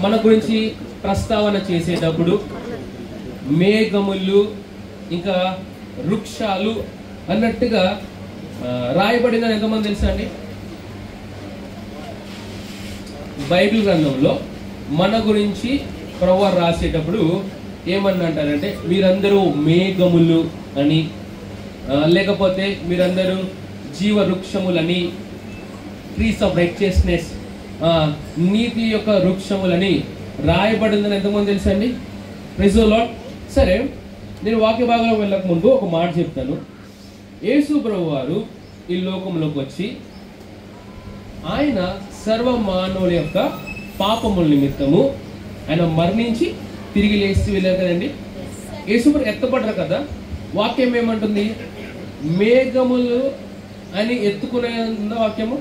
మన గురించి ప్రస్తావన చేసేటప్పుడు మేఘములు ఇంకా వృక్షాలు అన్నట్టుగా రాయబడిందని ఎంతమంది తెలుసా అండి? బైబిల్ గ్రంథంలో మన గురించి ప్రభువు రాసేటప్పుడు ఏమన్నా అంటారంటే, మీరందరూ మేఘములు అని, లేకపోతే మీరందరూ జీవ వృక్షములని, ట్రీస్ ఆఫ్ రైచియస్నెస్, నీతి యొక్క వృక్షములని రాయబడిందని ఎంతమంది తెలుసా అండి? Praise the Lord. సరే, నేను వాక్య భాగంలో వెళ్ళక ముందు ఒక మాట చెప్తాను. యేసు ప్రభువు వారు ఈ లోకంలోకి వచ్చి ఆయన సర్వ మానవుల యొక్క పాపముల నిమిత్తము ఆయన మరణించి తిరిగి లేచి వెళ్ళారు కదండి. యేసు ప్రభు ఎత్తపడ్డారు కదా. వాక్యం ఏమంటుంది? మేఘములు అని ఎత్తుకునే ఉందా వాక్యము?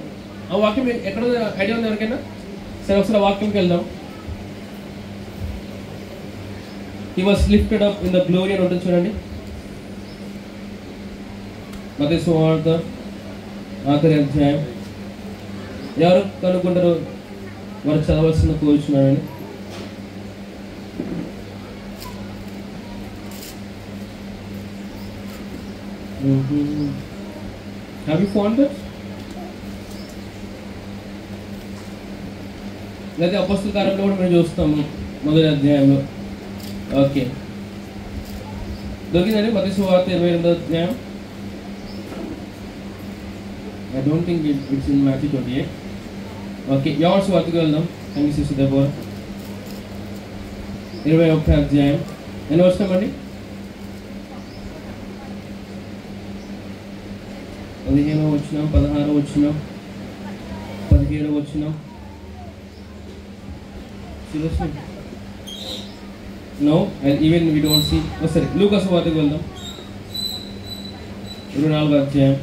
ఆ వాక్యం ఎక్కడ ఐడియా ఉంది ఎవరికైనా? సరే, ఒకసారి వాక్యంకి వెళ్దాం. He was lifted up in the glory అని ఉంటుంది చూడండి. మత్తయి సువార్త ఆఖరి అధ్యాయం. ఎవరు కనుక్కుంటారు? వారు చదవాల్సిన కోరుచున్నానండి. Have you found it? లేదా అపోస్తల కార్యంలో కూడా మేము చూస్తాము మొదటి అధ్యాయంలో. ఓకే, దొరికిందండి. మత్తయి సువార్త 28వ అధ్యాయం. I don't think it's in Matthew 28. Okay, యోహాను సువార్తకు వెళ్దాం. Thank you sister Deborah. 21వ అధ్యాయం. ఎన్ని వస్తామండి? 15వ వచనం, 16వ వచనం, 17వ వచనం. Seriously? No, and even we don't see. సరే, లూకా సువార్తకు వెళ్దాం. 24వ అధ్యాయం.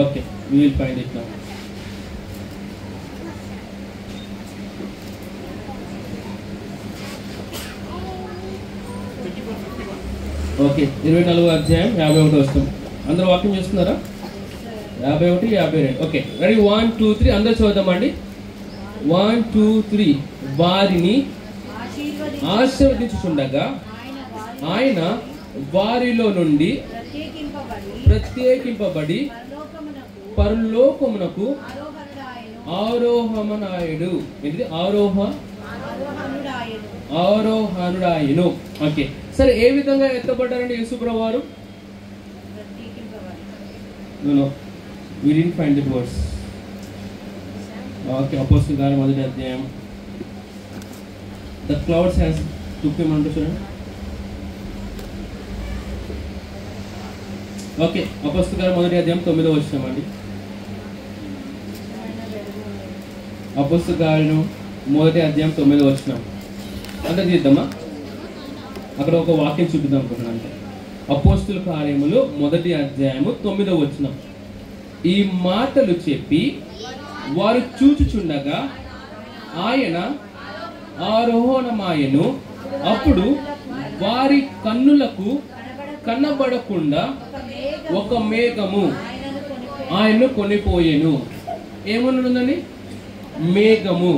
Okay, we will find it now. Okay, 24వ అధ్యాయం 51 వస్తాం. అందరూ వాక్యం చేస్తున్నారా? 51, 52. Okay, ready? 1, 2, 3 అందరూ చదువుతామండి. 1, 2, 3. వారిని ఆశీర్వదించుచుండగా ఆయన వారిలో నుండి ప్రత్యేకింపబడి పరలోకమునకు ఆరోహణాయుడు. ఏంటిది? ఆరోహణుడాయను. ఓకే, సరే, ఏ విధంగా ఎత్తబడ్డారండి యేసు ప్రభువు వారు? No, we didn't find the words. Okay, అపోస్తలుల కార్యం మొదటి అధ్యాయం. The clouds has took him unto చూడండి. ఓకే, అపోస్తలుల కార్యం మొదటి అధ్యాయం 9వ వచనం అండి. అపోస్తలుల కార్యం మొదటి అధ్యాయం 9వ వచనం. అంతా చేద్దామా? అక్కడ ఒక వాక్యం చూపిద్దాం అనుకుంటున్నాను. అంటే అపోస్తలుల కార్యములు మొదటి అధ్యాయము 9వ వచనం. ఈ మాటలు చెప్పి వారు చూచుచుండగా ఆయన ఆరోహణమాయెను. అప్పుడు వారి కన్నులకు కనబడకుండా ఒక మేఘము ఆయన్ను కొనిపోయెను. ఏమనుందండి? మేఘము.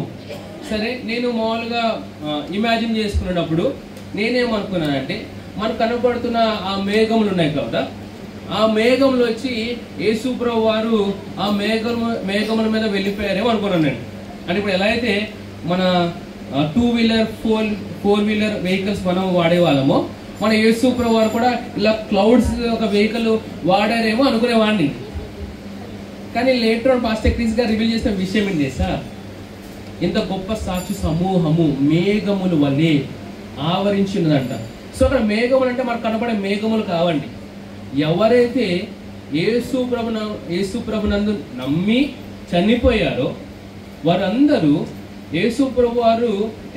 సరే, నేను మామూలుగా ఇమాజిన్ చేసుకునేటప్పుడు నేనేమనుకున్నానంటే, మనకు కనబడుతున్న ఆ మేఘములు ఉన్నాయి కదా, ఆ మేఘంలో వచ్చి యేసు ప్రభువు వారు ఆ మేఘముల మీద వెళ్ళిపోయారేమో అనుకున్నాను నేను. అంటే ఇప్పుడు ఎలా అయితే మన 2 వీలర్ 4 వీలర్ వెహికల్స్ మనం వాడేవాళ్ళమో, మన యేసు ప్రభువు వారు కూడా ఇలా క్లౌడ్స్ ఒక వెహికల్ వాడారేమో అనుకునేవాడిని. కానీ లేటర్ ఆన్ పాస్టర్ క్రిస్ గారు రివీల్ చేసిన విషయం ఏంటి సార్? ఇంత గొప్ప సాక్షి సమూహము మేఘముల వలె ఆవరించినదంట. సో అక్కడ మేఘములు అంటే మనకు కనబడే మేఘములు కావండి. ఎవరైతే యేసు ప్రభునందు నమ్మి చనిపోయారో వారందరూ యేసు ప్రభు వారు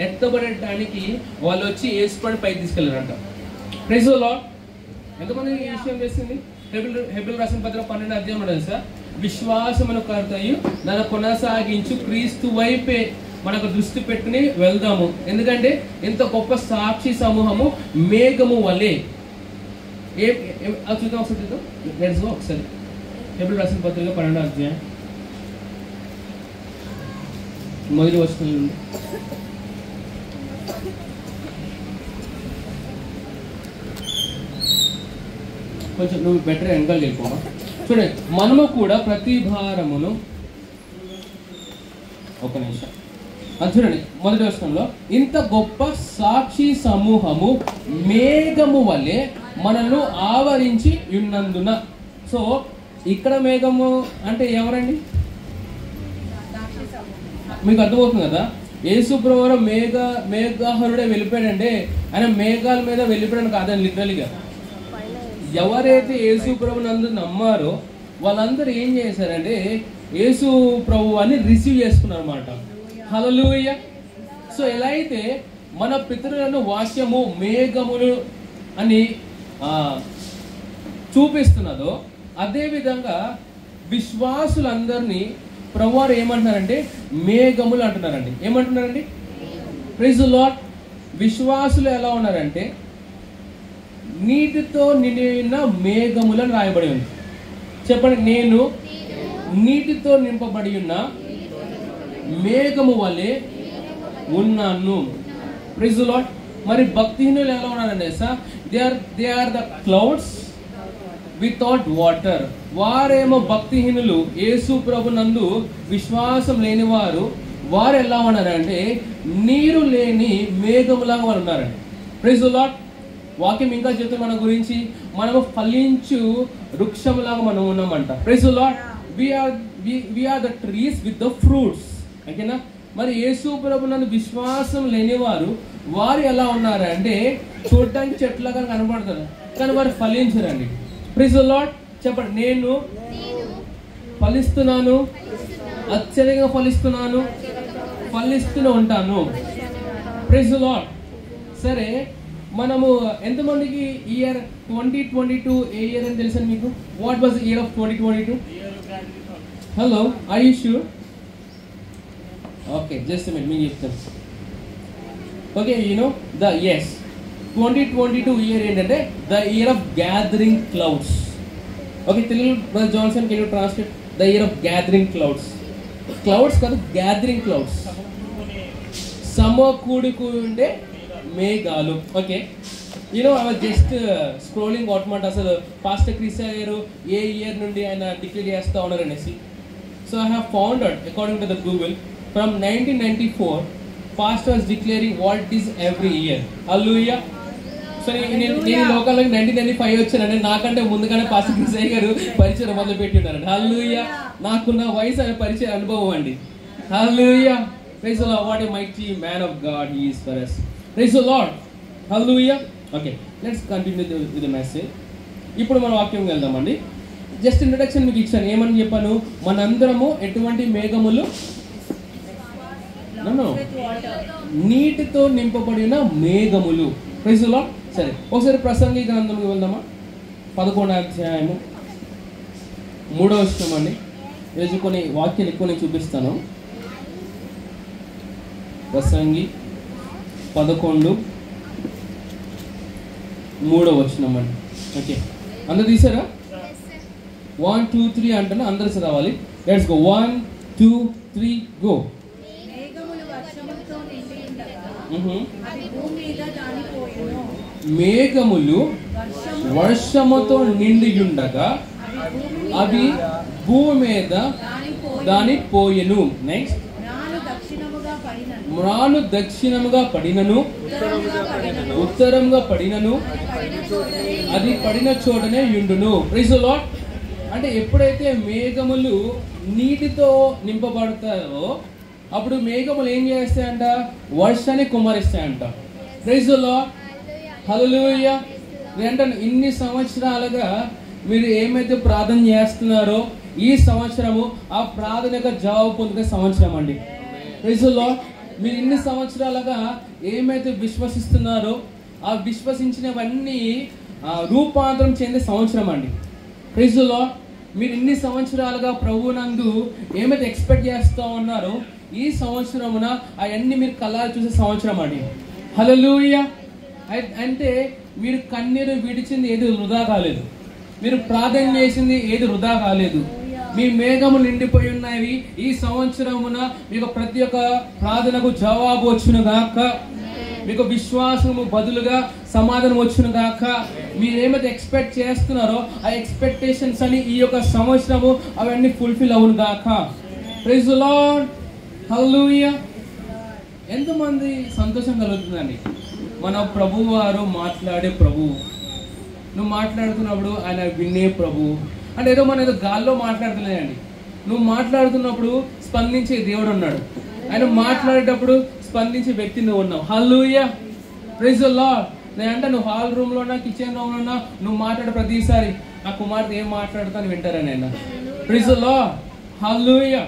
ఎత్తబడటానికి వాళ్ళు వచ్చి యేసు ప్రభుని పైకి తీసుకెళ్లారంట. Praise the lord. ఎంతమంది ఈ విషయం చేసింది? హెబ్రీయులకు రాసిన పత్రిక 12వ అధ్యాయం ఉంటుంది సార్. విశ్వాసమును కర్తయు దాన్ని కొనసాగించు క్రీస్తు వైపే మనకు దృష్టి పెట్టుకుని వెళ్దాము. ఎందుకంటే ఇంత గొప్ప సాక్షి సమూహము మేఘము వలె. చూద్దాం ఒకసారి, చూద్దాం. లెట్స్ గో ఒకసారి. హెబ్రీయులకు రాసిన పత్రిక 12వ అధ్యాయం మొదటి వచనం నుండి. కొంచెం నువ్వు బెటర్ వెనకాల వెళ్ళిపోమా. చూడండి, మనము కూడా ప్రతి భారమును, ఒక నిమిషం అది చూడండి, మొదటి వచనంలో ఇంత గొప్ప సాక్షి సమూహము మేఘము వలె మనల్ని ఆవరించి ఉన్నందున. సో ఇక్కడ మేఘము అంటే ఎవరండి? మీకు అర్థమవుతుంది కదా, యేసు ప్రభువు మేఘాహరుడే వెళ్ళిపోయాడంటే ఆయన మేఘాల మీద వెళ్ళిపోయాడు కాదని లిటరల్గా. ఎవరైతే యేసు ప్రభు నందు నమ్మారో వాళ్ళందరూ ఏం చేశారంటే యేసు ప్రభు అని రిసీవ్ చేసుకున్నారు అన్నమాట. హల్లెలూయా. సో ఎలా అయితే మన పితరులను వాక్యము మేఘములు అని చూపిస్తున్నదో అదే విధంగా విశ్వాసులందరినీ ప్రభువారు ఏమంటున్నారంటే మేఘములు అంటున్నారండి. ఏమంటున్నారండి? Praise the Lord. విశ్వాసులు ఎలా ఉన్నారంటే నీటితో నిండిన మేఘములను రాయబడి ఉంది. చెప్పండి, నేను నీటితో నింపబడి ఉన్న మేఘము వలె ఉన్నాను. Praise the Lord. మరి భక్తిహీనులు ఎలా ఉన్నారంటే sir, they are the clouds without water. వారేమో భక్తిహీనులు, యేసు ప్రభు నందు విశ్వాసం లేని వారు. వారు ఎలా ఉన్నారంటే నీరు లేని మేఘములాగా వారు ఉన్నారండి. Praise the Lord. వాక్యం ఇంకా చెప్తే మన గురించి మనము ఫలించు వృక్షములాగా మనం ఉన్నామంట. Praise the Lord. we are the trees with the fruits. ఓకేనా? మరి యేసు ప్రభు నందు విశ్వాసం లేని వారు ఎలా ఉన్నారంటే చూడడానికి చెట్లుగా కనబడతారు కానీ వారు ఫలించరండి. Praise the Lord. చెప్పండి, నేను ఫలిస్తున్నాను, అత్యధికంగా ఫలిస్తూనే ఉంటాను. Praise the Lord. సరే, మనము ఎంతమందికి ఇయర్ 2022 ఏ ఇయర్ అని తెలుసా మీకు? What was the year of 2022? Hello, are you sure? Okay, just minute, మీకు చెప్తాను. ఓకే, ద 2022 ఇయర్ ఏంటంటే the year of gathering clouds. Okay, Telugu brother Johnson, can you translate the year of gathering clouds? Clouds కాదు, gathering clouds, సమకూడుకుండే మేఘాలు. Okay, I was just scrolling out అసలు pastor Chris garu ఏ year నుండి ఆయన declare చేస్తూ ఉన్నారు అనేసి. So I have found out according to the Google from 1994 pastor was declaring what is every year. Hallelujah. So నేను లోకాలకి 1995 వచ్చానండి. నాకంటే ముందుగానే పాస్టర్ క్రిస్ గారు పరిచయం మొదలు పెట్టి ఉన్నారండి. హల్లెలూయా. నాకున్న వయసు ఆయన పరిచయ అనుభవం అండి. Hallelujah. Praise the Lord. What a mighty man of God he is for us. Praise the Lord. Hallelujah. Okay, let's continue with the message. ఇప్పుడు మన వాక్యంకి వెళ్దామండి. జస్ట్ ఇంట్రడక్షన్ మీకు ఇచ్చాను. ఏమని చెప్పాను? మనందరము ఎటువంటి మేఘములు? నీటితో నింపబడిన మేఘములు. Praise the Lord. సరే, ఒకసారి ప్రసంగి గ్రంథంకి వెళ్దామా? 11వ అధ్యాయము 3వ వచనం అండి. ఈరోజు కొన్ని వాక్యాలు ఎక్కువ నేను చూపిస్తాను. ప్రసంగి 11 3వ వచనం అండి. ఓకే, అందరు తీసారా? 1 2 3 అంటాను, అందరు చదవాలి. Let's go. 1 2 3 గో. మేఘములు వర్షముతో నిండియుండగా అవి భూమి మీద దానిపోయెను. నెక్స్ట్, మ్రాను దక్షిణముగా పడినను ఉత్తరముగా పడినను అది పడిన చోటనే యుండును. Praise the Lord. అంటే ఎప్పుడైతే మేఘములు నీటితో నింపబడతాయో అప్పుడు మేఘములు ఏం చేస్తాయంట? వర్షాన్ని కుమ్మరిస్తాయంట. Praise the Lord. హల్లెలూయా. అంటే ఇన్ని సంవత్సరాలుగా మీరు ఏమైతే ప్రార్థన చేస్తున్నారో ఈ సంవత్సరము ఆ ప్రార్థనకు జవాబు పొందుకునే సంవత్సరం అండి. Praise the Lord. మీరు ఇన్ని సంవత్సరాలుగా ఏమైతే విశ్వసిస్తున్నారో ఆ విశ్వసించినవన్నీ రూపాంతరం చెందే సంవత్సరం అండి. Praise the Lord. మీరు ఇన్ని సంవత్సరాలుగా ప్రభువునందు ఏమైతే ఎక్స్పెక్ట్ చేస్తూ ఉన్నారో ఈ సంవత్సరమున అవన్నీ మీరు కళ్ళారా చూసే సంవత్సరం అండి. హల్లెలూయా. అంటే మీరు కన్నీరు విడిచింది ఏది వృధా కాలేదు, మీరు ప్రార్థన చేసింది ఏది వృధా కాలేదు. మీ మేఘములు నిండిపోయి ఉన్నాయి. ఈ సంవత్సరమున మీకు ప్రతి ఒక్క ప్రార్థనకు జవాబు వచ్చును గాక. మీకు విశ్వాసము బదులుగా సమాధానం వచ్చును గాక. మీరేమైతే ఎక్స్పెక్ట్ చేస్తున్నారో ఆ ఎక్స్పెక్టేషన్స్ అని ఈ యొక్క సంవత్సరము అవన్నీ ఫుల్ఫిల్ అవును గాక. Praise the Lord. హల్లెలూయా. ఎంతమంది సంతోషం కలుగుతుందండి మన ప్రభు వారు మాట్లాడే ప్రభువు. నువ్వు మాట్లాడుతున్నప్పుడు ఆయన వినే ప్రభువు. అంటే ఏదో మన ఏదో గాల్లో మాట్లాడుతున్నాయండి. నువ్వు మాట్లాడుతున్నప్పుడు స్పందించే దేవుడు ఉన్నాడు. ఆయన మాట్లాడేటప్పుడు స్పందించే వ్యక్తి నువ్వు ఉన్నావు. హల్లెలూయా. Praise the Lord. నేనంటే నువ్వు హాల్ రూమ్ లో ఉన్నా, కిచెన్ రూమ్ లో ఉన్నా, నువ్వు మాట్లాడే ప్రతిసారి ఆ కుమార్తె ఏం మాట్లాడుతాను వింటారని ఆయన. Praise the Lord. హల్లెలూయా.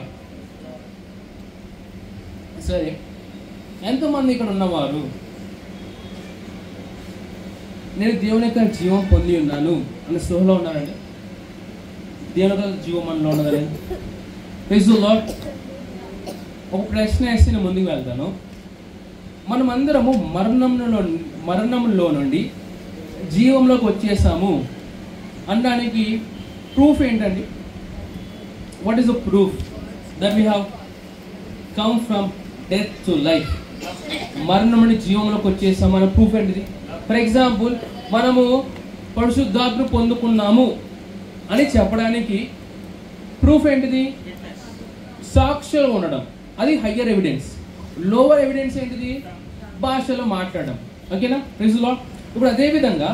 సరే, ఎంతమంది ఇక్కడ ఉన్నవారు నేను దేవుని యొక్క జీవం పొంది ఉన్నాను అనే స్పృహలో ఉన్నారండి? దేవుని యొక్క జీవం మనలో ఉన్నదని. Praise the Lord. ఒక ప్రశ్న వేసి నేను ముందుకు వెళ్తాను. మనమందరము మరణంలో నుండి జీవంలోకి వచ్చేసాము అనడానికి ప్రూఫ్ ఏంటండి? What is the proof that we have come from death to life? మరణం నుండి జీవంలోకి వచ్చేసాము అనే ప్రూఫ్ ఏంటిది? ఫర్ ఎగ్జాంపుల్, మనము పరిశుద్ధాత్మ పొందుకున్నాము అని చెప్పడానికి ప్రూఫ్ ఏంటిది? సాక్ష్యాలు ఉండడం. అది హయ్యర్ ఎవిడెన్స్. లోవర్ ఎవిడెన్స్ ఏంటిది? భాషలో మాట్లాడడం. ఓకేనా? Praise the Lord. ఇప్పుడు అదేవిధంగా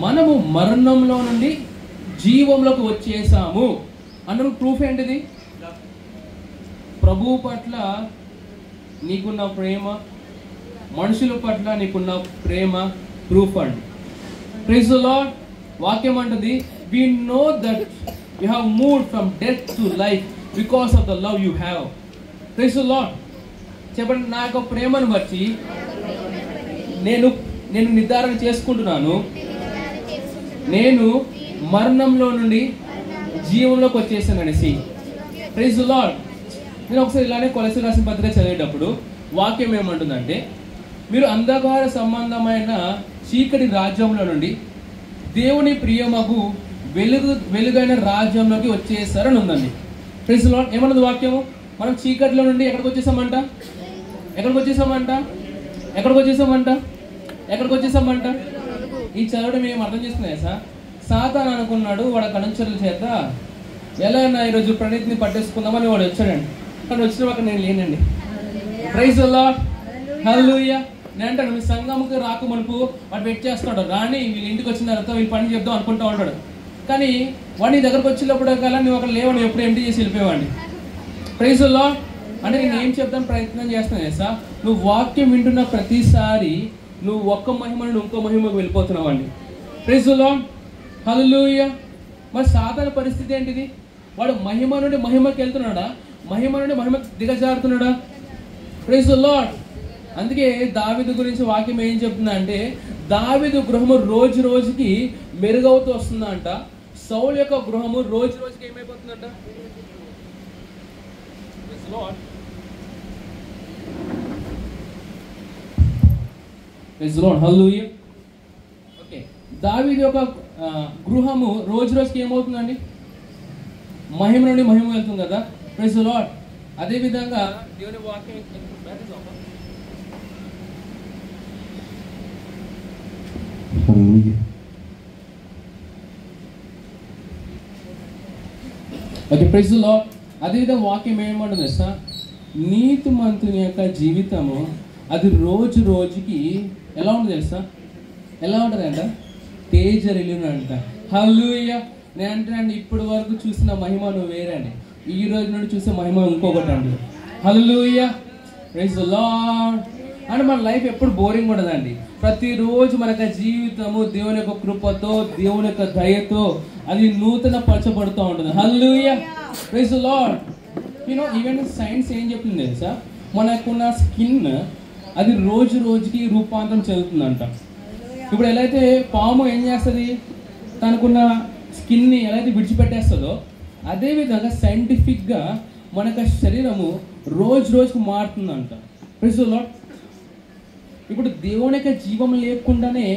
మనము మరణంలో నుండి జీవంలోకి వచ్చేసాము అన్న ప్రూఫ్ ఏంటిది? ప్రభువు పట్ల నీకున్న ప్రేమ, మనుషుల పట్ల నీకున్న ప్రేమ ప్రూఫ్ అండి. Praise the Lord. వాక్యం అంటది, we know that you have moved from death to life because of the love you have. Praise the Lord. చెప్పండి, నా యొక్క ప్రేమను బట్టి నేను నిర్ధారణ చేసుకుంటున్నాను, నేను మరణంలో నుండి జీవంలోకి వచ్చేసాను అనేసి. Praise the Lord. నేను ఒకసారి ఇలానే కొలెస్ట్రాల్ రాసిన పత్రిక చదివేటప్పుడు వాక్యం ఏమంటుందంటే, మీరు అంధకార సంబంధమైన చీకటి రాజ్యంలో నుండి దేవుని ప్రియమగు వెలుగైన రాజ్యంలోకి వచ్చేసారని ఉందండి. Praise the Lord. ఏమన్నది వాక్యము? మనం చీకటిలో నుండి ఎక్కడికి వచ్చేసామంట? ఈ చదవడం ఏం అర్థం చేసుకున్నాయి సార్? సాతాను అనుకున్నాడు వాడు కనుచరుల చేత ఎలా అయినా ఈరోజు ప్రణీతిని పట్టేసుకుందామని వాడు వచ్చాడండి. కానీ వచ్చిన అక్కడ నేను లేనండి. Praise the Lord. హల్లెలూయా. నేను అంటాను, మీ సంఘంకి రాకమునుపు వాడు వెయిట్ చేస్తున్నాడు, రాని వీళ్ళు ఇంటికి వచ్చిన తర్వాత వీళ్ళు పని చెప్దాం అనుకుంటా ఉంటాడు. కానీ వాడిని దగ్గరకు వచ్చినప్పుడు కల్లా నువ్వు అక్కడ లేవని ఎప్పుడు ఎంటీ చేసి వెళ్ళిపోయేవాడిని. Praise the Lord. అంటే నేను ఏం చెప్తాను ప్రయత్నం చేస్తున్నాను సార్, నువ్వు వాక్యం వింటున్న ప్రతిసారి నువ్వు ఒక్క మహిమ నుండి ఇంకో మహిమకు వెళ్ళిపోతున్నావు అండి. Praise the Lord. హల్లెలూయా. మరి సాధారణ పరిస్థితి ఏంటిది? వాడు మహిమ నుండి మహిమకి వెళ్తున్నాడా? మహిమ నుండి మహిమకి దిగజారుతున్నాడా? Praise the Lord. అందుకే దావీదు గురించి వాక్యం ఏం చెప్తుందా అంటే, దావీదు గృహము రోజు రోజుకి మెరుగవుతూ వస్తుందంట. సౌలు యొక్క గృహము రోజు రోజుకి ఏమైపోతుందంట? హల్లెలూయా. ఓకే, దావీదు యొక్క గృహము రోజు రోజుకి ఏమవుతుందండి? మహిమ నుండి మహిమ వెళ్తుంది కదా. Praise the Lord. అదే విధంగా దేవుని వాక్యం ఓకే. Praise the lord. అదేవిధంగా వాక్యం ఏమంటుంది సార్, నీతిమంతుని యొక్క జీవితము అది రోజు రోజుకి ఎలా ఉంటుంది తెలుసా? ఎలా ఉంటుంది అంట? తేజరిల్లును అంట. హల్లెలూయా. నేను అంటానండి, ఇప్పటి వరకు చూసిన మహిమ నువ్వు వేరే అండి, ఈ రోజు నుండి చూసే మహిమ ఇంకొకటి అండి. హల్లెలూయా. Praise the Lord. అంటే మన లైఫ్ ఎప్పుడు బోరింగ్ ఉండదండి. ప్రతిరోజు మనకు జీవితము దేవుని యొక్క కృపతో, దేవుని యొక్క దయతో అది నూతన పరచబడుతూ ఉంటుంది. Hallelujah. Praise the Lord. Even science ఏం చెప్తుంది తెలుసా? మనకున్న స్కిన్ అది రోజు రోజుకి రూపాంతరం చెందుతుందంట. ఇప్పుడు ఎలా అయితే పాము ఏం చేస్తుంది, తనకున్న స్కిన్ని ఎలా అయితే విడిచిపెట్టేస్తుందో, అదేవిధంగా సైంటిఫిక్గా మన యొక్క శరీరము రోజు రోజుకు మారుతుందంట. Praise the Lord. ఇప్పుడు దేవుని యొక్క జీవం లేకుండానే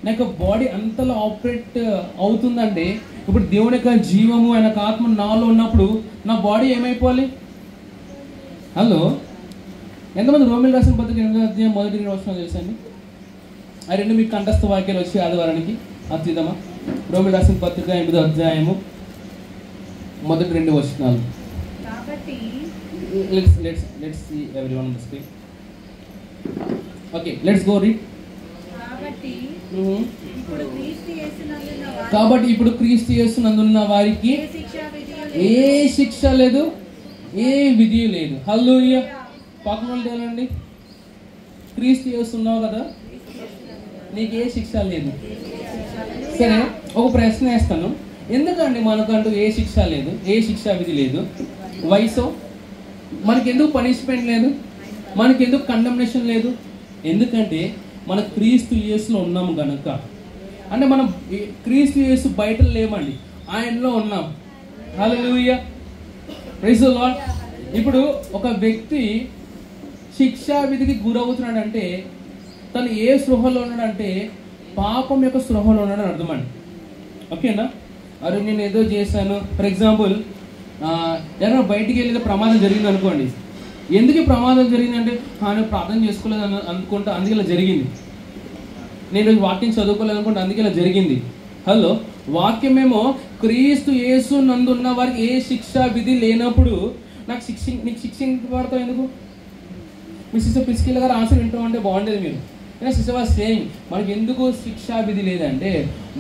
నా యొక్క బాడీ అంతలా ఆపరేట్ అవుతుందంటే ఇప్పుడు దేవుని యొక్క జీవము ఆయన ఆత్మ నాలో ఉన్నప్పుడు నా బాడీ ఏమైపోవాలి? హలో, ఎంతమంది రోమిల్ రాసిన పత్రిక 8వ అధ్యాయం 1-2 వచనాలు తెలుసండి? ఆ రెండు మీకు కంఠస్థ వాక్యాలు వచ్చి ఆదివారానికి అద్భుతమా? రోమిల్ రాసిన పత్రిక 8వ అధ్యాయము 1-2 వచనాలు. Let's see everyone on the screen. Okay, let's go read. కాబట్టి ఇప్పుడు క్రీస్తు యేసునందున్న వారికి ఏ శిక్ష లేదు, ఏ విధి లేదు. హల్లెలూయా. పక్కన తేలండి, క్రీస్తు యేసున్నావు కదా, నీకు ఏ శిక్ష లేదు. సరే, ఒక ప్రశ్న వేస్తాను. ఎందుకండి మనకంటూ ఏ శిక్ష లేదు, ఏ శిక్షా విధి లేదు? వయసు మనకెందుకు పనిష్మెంట్ లేదు, మనకెందుకు కండమ్నేషన్ లేదు? ఎందుకంటే మన క్రీస్తు యేసులో ఉన్నాము గనక. అంటే మనం క్రీస్తు యేసు బయట లేమండి, ఆయనలో ఉన్నాం. హల్లెలూయా, ప్రైజ్ ది లార్డ్. ఇప్పుడు ఒక వ్యక్తి శిక్షా విధికి గురవుతున్నాడంటే తను ఏ స్పృహలో ఉన్నాడంటే పాపం యొక్క స్పృహలో ఉన్నాడని అర్థం అండి. ఓకేనా? అరే నేను ఏదో చేశాను, ఫర్ ఎగ్జాంపుల్ ఎవరైనా బయటికి వెళ్ళేదో ప్రమాదం జరిగింది అనుకోండి. ఎందుకు ప్రమాదం జరిగిందంటే నేను ప్రార్థన చేసుకోలేదు అనుకుంటా, అందుకే ఇలా జరిగింది. నేను వాక్యం చదువుకోలేదు అనుకుంటా, అందుకే ఇలా జరిగింది. హలో, వాక్యమేమో క్రీస్తు యేసు నందున్న వారికి ఏ శిక్షా విధి లేనప్పుడు నీకు శిక్షించబడతావు ఎందుకు? మీ సిస్టర్ ప్రిస్కిల్ గారు ఆన్సర్ వింటామంటే బాగుండేది. మీరు సిస్టర్ వాజ్ సేయింగ్ మనకి ఎందుకు శిక్షా విధి లేదంటే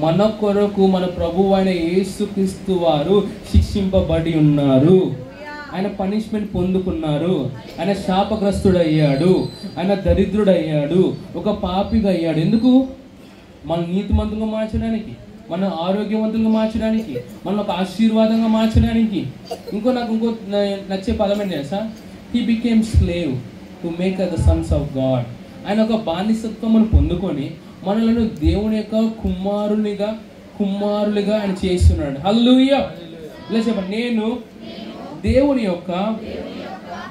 మన కొరకు మన ప్రభువు అయిన యేసుక్రీస్తు వారు శిక్షింపబడి ఉన్నారు. ఆయన పనిష్మెంట్ పొందుకున్నారు. ఆయన శాపగ్రస్తుడయ్యాడు, ఆయన దరిద్రుడయ్యాడు, ఒక పాపిగా అయ్యాడు. ఎందుకు? మన నీతిమంతులుగా మార్చడానికి, మన ఆరోగ్యవంతులుగా మార్చడానికి, మన ఒక ఆశీర్వాదంగా మార్చడానికి. నాకు ఇంకో నచ్చే పదం ఏంటి తెలుసా? He became slave to make the Sons of God. ఆయన ఒక బానిసత్వం మనం పొందుకొని మనలను దేవుని యొక్క కుమారులుగా ఆయన చేస్తున్నాడు. హల్లెలూయా. ఇలా చెప్పండి, నేను దేవుని యొక్క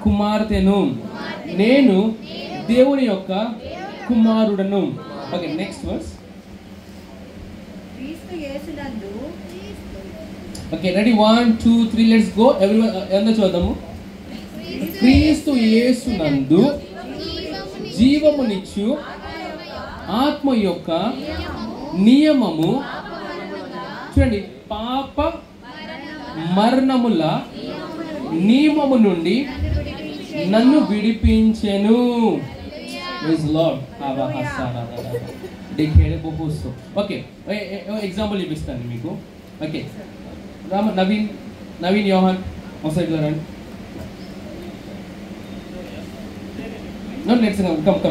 కుమార్తెను, నేను దేవుని యొక్క కుమారుడను. Okay, next verse. Okay, ready? 1 2 3 let's go. Everyone ఎంత చూద్దాము. క్రీస్తు యేసునందు జీవమునిచ్చు ఆత్మ యొక్క నియమము, చూడండి, పాప మరణముల నియమము నుండి నన్ను విడిపించెను. ఓకే, ఎగ్జాంపుల్ చూపిస్తాను మీకు. ఓకే, నవీన్ యోహాన్ ఒకసారి రండి.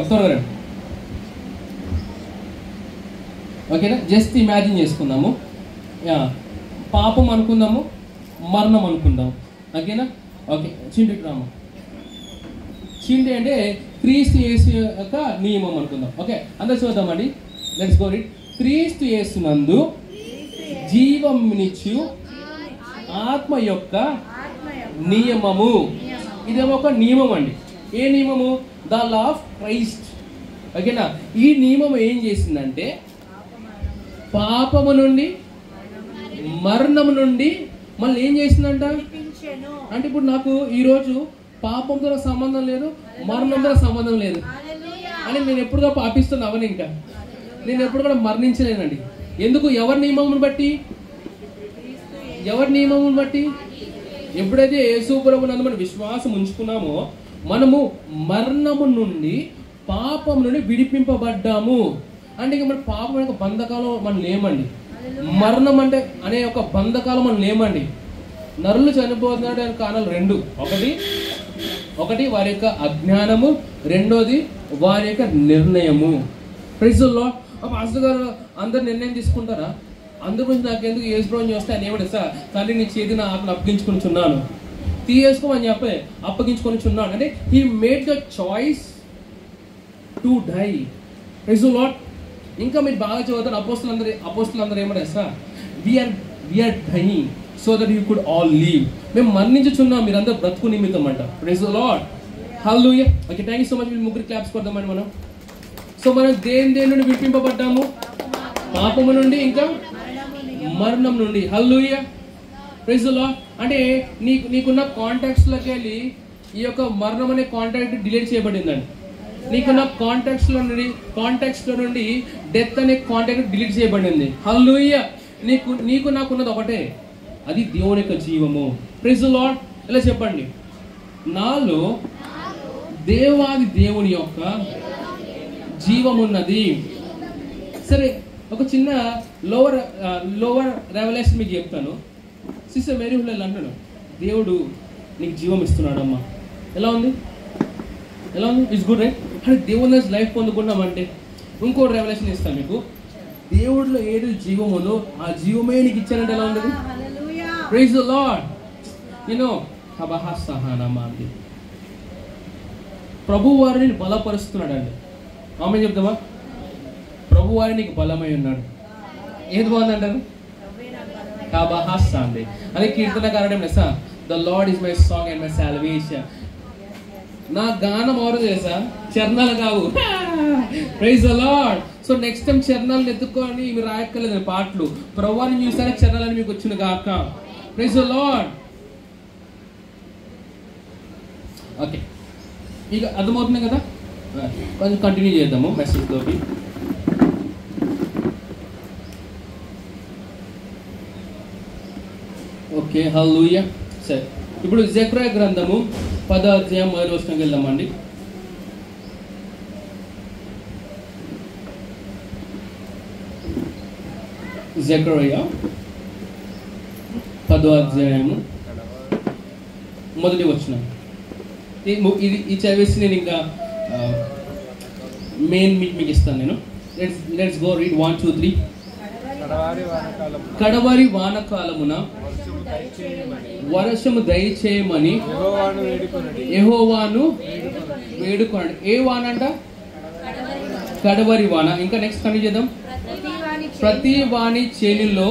త్వరగా రండి. ఓకేనా? జస్ట్ ఇమాజిన్ చేసుకుందాము. పాపం అనుకుందాము, మరణం అనుకుందాం. ఓకేనా? ఓకే, చింటి రాము. చింటి అంటే క్రీస్తు యేసు యొక్క నియమం అనుకుందాం. ఓకే, అందరూ చూద్దామండి. Let's go read. క్రీస్తు యేసునందు జీవమునిచ్చు ఆత్మ యొక్క నియమము. ఇదేమో ఒక నియమం అండి. ఏ నియమము? The law of Christ. ఓకేనా? ఈ నియమం ఏం చేసిందంటే పాపము నుండి, మరణము నుండి మళ్ళీ ఏం చేసిందంట అంటే ఇప్పుడు నాకు ఈరోజు పాపంతో సంబంధం లేదు, మరణంతో సంబంధం లేదు అని నేను ఎప్పుడుగా పాపిస్తున్నా అవని, ఇంకా నేను ఎప్పుడు కూడా మరణించలేనండి. ఎందుకు? ఎవరి నియమమును బట్టి? ఎవరి నియమమును బట్టి? ఎప్పుడైతే యేసు ప్రభువునందు మనం విశ్వాసం ఉంచుకున్నామో మనము మరణము నుండి, పాపం నుండి విడిపింపబడ్డాము. అంటే ఇక మన పాపం యొక్క బంధకాలం మనం లేమండి. మరణం అంటే అనే ఒక బంధకాలం మనం లేమండి. నరులు చనిపోతున్నాడు అనే కారణాలు రెండు. ఒకటి వారి యొక్క అజ్ఞానము, రెండోది వారి యొక్క నిర్ణయము. Praise the lord. పాస్టర్ గారు అందరు నిర్ణయం తీసుకుంటారా? అందరి గురించి నాకెందుకు యేసు ప్రభువుని చూస్తే ఆయన ఏమంటే, సార్ తండ్రి నీ చేతి నా ఆత్మను అప్పగించుకొని చున్నాను, తీయేసుకోమని చెప్పి అప్పగించుకొని చున్నాను. అంటే he made the choice to die. Praise the Lord. ఇంకా మీరు బాగా చదువుతారు. అపోస్తులందరూ ఏమంటారు sir? We are dying so that you could all live. మేము మరణించుచున్నాం, మీరందరూ బ్రతుకు నిమిత్తం అంట. Praise the Lord. Hallelujah. Okay, thank you so much. ముగ్గురు క్లాప్స్ కొడదామండి మనం. సో మనం దేని నుండి విడిపింపబడ్డాము? పాపము నుండి, ఇంకా మరణం నుండి. హల్లెలూయా, ప్రైజ్ ది లార్డ్. అంటే నీకున్న కాంటాక్ట్స్ లోకి వెళ్ళి ఈ యొక్క మరణం అనే కాంటాక్ట్ డిలీట్ చేయబడిందండి. నీకున్న కాంటాక్ట్స్ లో నుండి డెత్ అనే కాంటాక్ట్ డిలీట్ చేయబడింది. హల్లెలూయా. నీకు నాకున్నది ఒకటే, అది దేవుని యొక్క జీవము. Praise the Lord. ఇలా చెప్పండి, నాలో దేవాది దేవుని యొక్క జీవమున్నది. సరే, ఒక చిన్న లోవర్ రెవల్యూషన్ మీకు చెప్తాను. సిస్టర్ మేరీ హుల్లెల్ అంటాడు, దేవుడు నీకు జీవం ఇస్తున్నాడమ్మా. ఎలా ఉంది? It's good right? అంటే దేవుని లైఫ్ పొందుకున్నామంటే ఇంకో రెవల్యూషన్ ఇస్తాను మీకు. దేవుడిలో ఏది జీవం ఉందో ఆ జీవమే నీకు ఇచ్చానంటే ఎలా ఉండదు? Praise the Lord. అండి, ప్రభు వారిని బలపరుస్తున్నాడండి. ఆమె చెప్తామా? ప్రభు వారి నీకు బలమై ఉన్నాడు. ఏది బాగుందంటారు? కబహాస్ అండి. అదే కీర్తనకారుడు తెలుసా, the Lord is my song and my salvation. నా గానం ఎవరు తెలుసా? చరణాలు కావు. Praise the Lord. So next time చరణాలను ఎత్తుకొని మీరు రాయక్కర్లేదు పాటలు. ప్రభువాన్ని చూసారా చరణాలని మీకు వచ్చిన గాక. Praise the lord. ఓకే, ఇక అర్థమవుతుంది కదా? కొంచెం కంటిన్యూ చేద్దాము మెసేజ్ తోటి. ఓకే, హల్లెలూయా. సరే, ఇప్పుడు జెకర్యా గ్రంథము 10వ అధ్యాయం 1వ వచనంకి వెళ్దామండి. జెకర్యా 10వ అధ్యాయము 1వ వచనం. ఇది చదివేసి నేను ఇంకా మెయిన్ మీకు ఇస్తాను నేను. Let's go read 1 2 3. కడవరి వానకాలమున వర్షము దయచేయమని యెహోవాను వేడుకొనండి. ఏ వాన అంట? కడవరి వాన. ఇంకా నెక్స్ట్ కంటిన్యూ చేద్దాం. ప్రతి వాని చేనుల్లో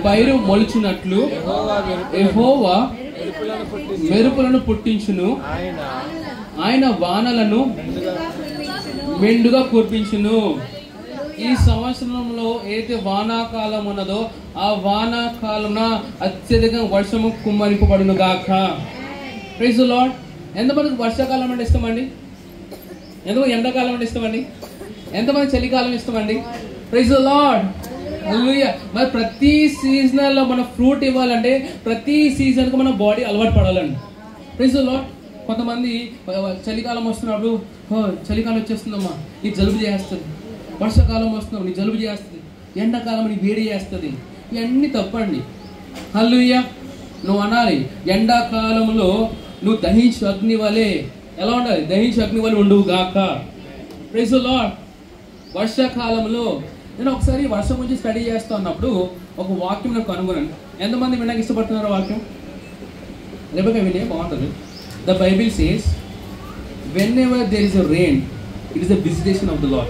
పైరు మొలుచున్నట్లు యెహోవా మెరుపులను పుట్టించును, ఆయన వానలను మెండుగా కురిపించును. ఈ సంవత్సరంలో ఏదైతే వానాకాలం ఉన్నదో ఆ వానాకాలమున అత్యధిక వర్షము కుమ్మరింపబడును గాక. Praise the Lord. ఎంతమందికి వర్షాకాలం అంటే ఇష్టమండి? ఎంతమంది ఎండాకాలం అంటే ఇష్టమండి? ఎంతమంది చలికాలం ఇష్టమండి? Praise the Lord. హల్లెలూయా. మరి ప్రతి సీజనల్లో మన ఫ్రూట్ ఇవ్వాలంటే ప్రతి సీజన్కు మన బాడీ అలవాటు పడాలండి. Praise the lord. కొంతమంది చలికాలం వస్తున్నప్పుడు చలికాలం వచ్చేస్తుందమ్మా నీ జలుబు చేస్తుంది, వర్షాకాలం వస్తున్నావు నీ జలుబు చేస్తుంది, ఎండాకాలం నీ వేడి చేస్తుంది. ఇవన్నీ తప్పండి. హల్లెలూయా. నువ్వు అనాలి, ఎండాకాలంలో నువ్వు దహించు అగ్ని వలె ఎలా ఉండాలి? దహించు అగ్ని వలె ఉండువు గాక. Praise the Lord. వర్షాకాలంలో నేను ఒకసారి వర్షం గురించి స్టడీ చేస్తా ఉన్నప్పుడు ఒక వాక్యం నాకు కనుగొన్నాను. ఎంతమంది వినడానికి ఇష్టపడుతున్నారు వాక్యం? రేపటిగా వినే బాగుంటుంది. The Bible says whenever there is a rain, it is a visitation of the Lord.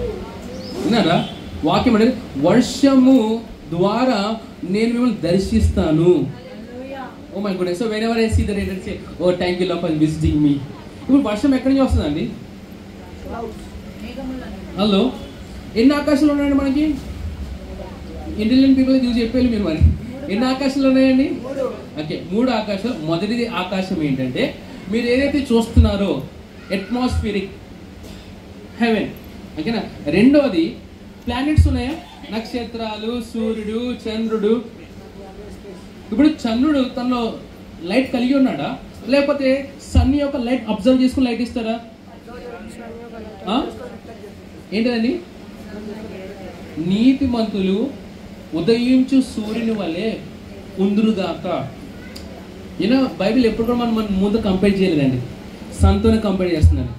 విన్నారా? వాక్యం అనేది వర్షము ద్వారా నేను మిమ్మల్ని దర్శిస్తాను. Oh my goodness. So whenever I see the rain, I say, oh thank you Lord for visiting me. ఇప్పుడు వర్షం ఎక్కడి నుంచి వస్తుందండి? హలో, ఎన్ని ఆకాశాలు ఉన్నాయండి మనకి? ఇంటెలిజెంట్ పీపుల్ చూసి చెప్పేది మీరు. మరి ఎన్ని ఆకాశాలు ఉన్నాయండి? ఓకే, 3 ఆకాశాలు. మొదటిది ఆకాశం ఏంటంటే మీరు ఏదైతే చూస్తున్నారో అట్మాస్ఫిరిక్ హెవెన్, ఓకేనా. రెండోది ప్లానెట్స్ ఉన్నాయా? నక్షత్రాలు, సూర్యుడు, చంద్రుడు. ఇప్పుడు చంద్రుడు తనలో లైట్ కలిగి ఉన్నాడా, లేకపోతే సన్ యొక్క లైట్ అబ్జర్వ్ చేసుకుని లైట్ ఇస్తారా? ఏంటండి? నీతిమంతులు ఉదయించు సూర్యుని వల్లే ఉందురుగాక. బైబిల్ ఎప్పుడు కూడా మనం ముందు కంపేర్ చేయలేదండి, సన్తోనే కంపేర్ చేస్తున్నాను.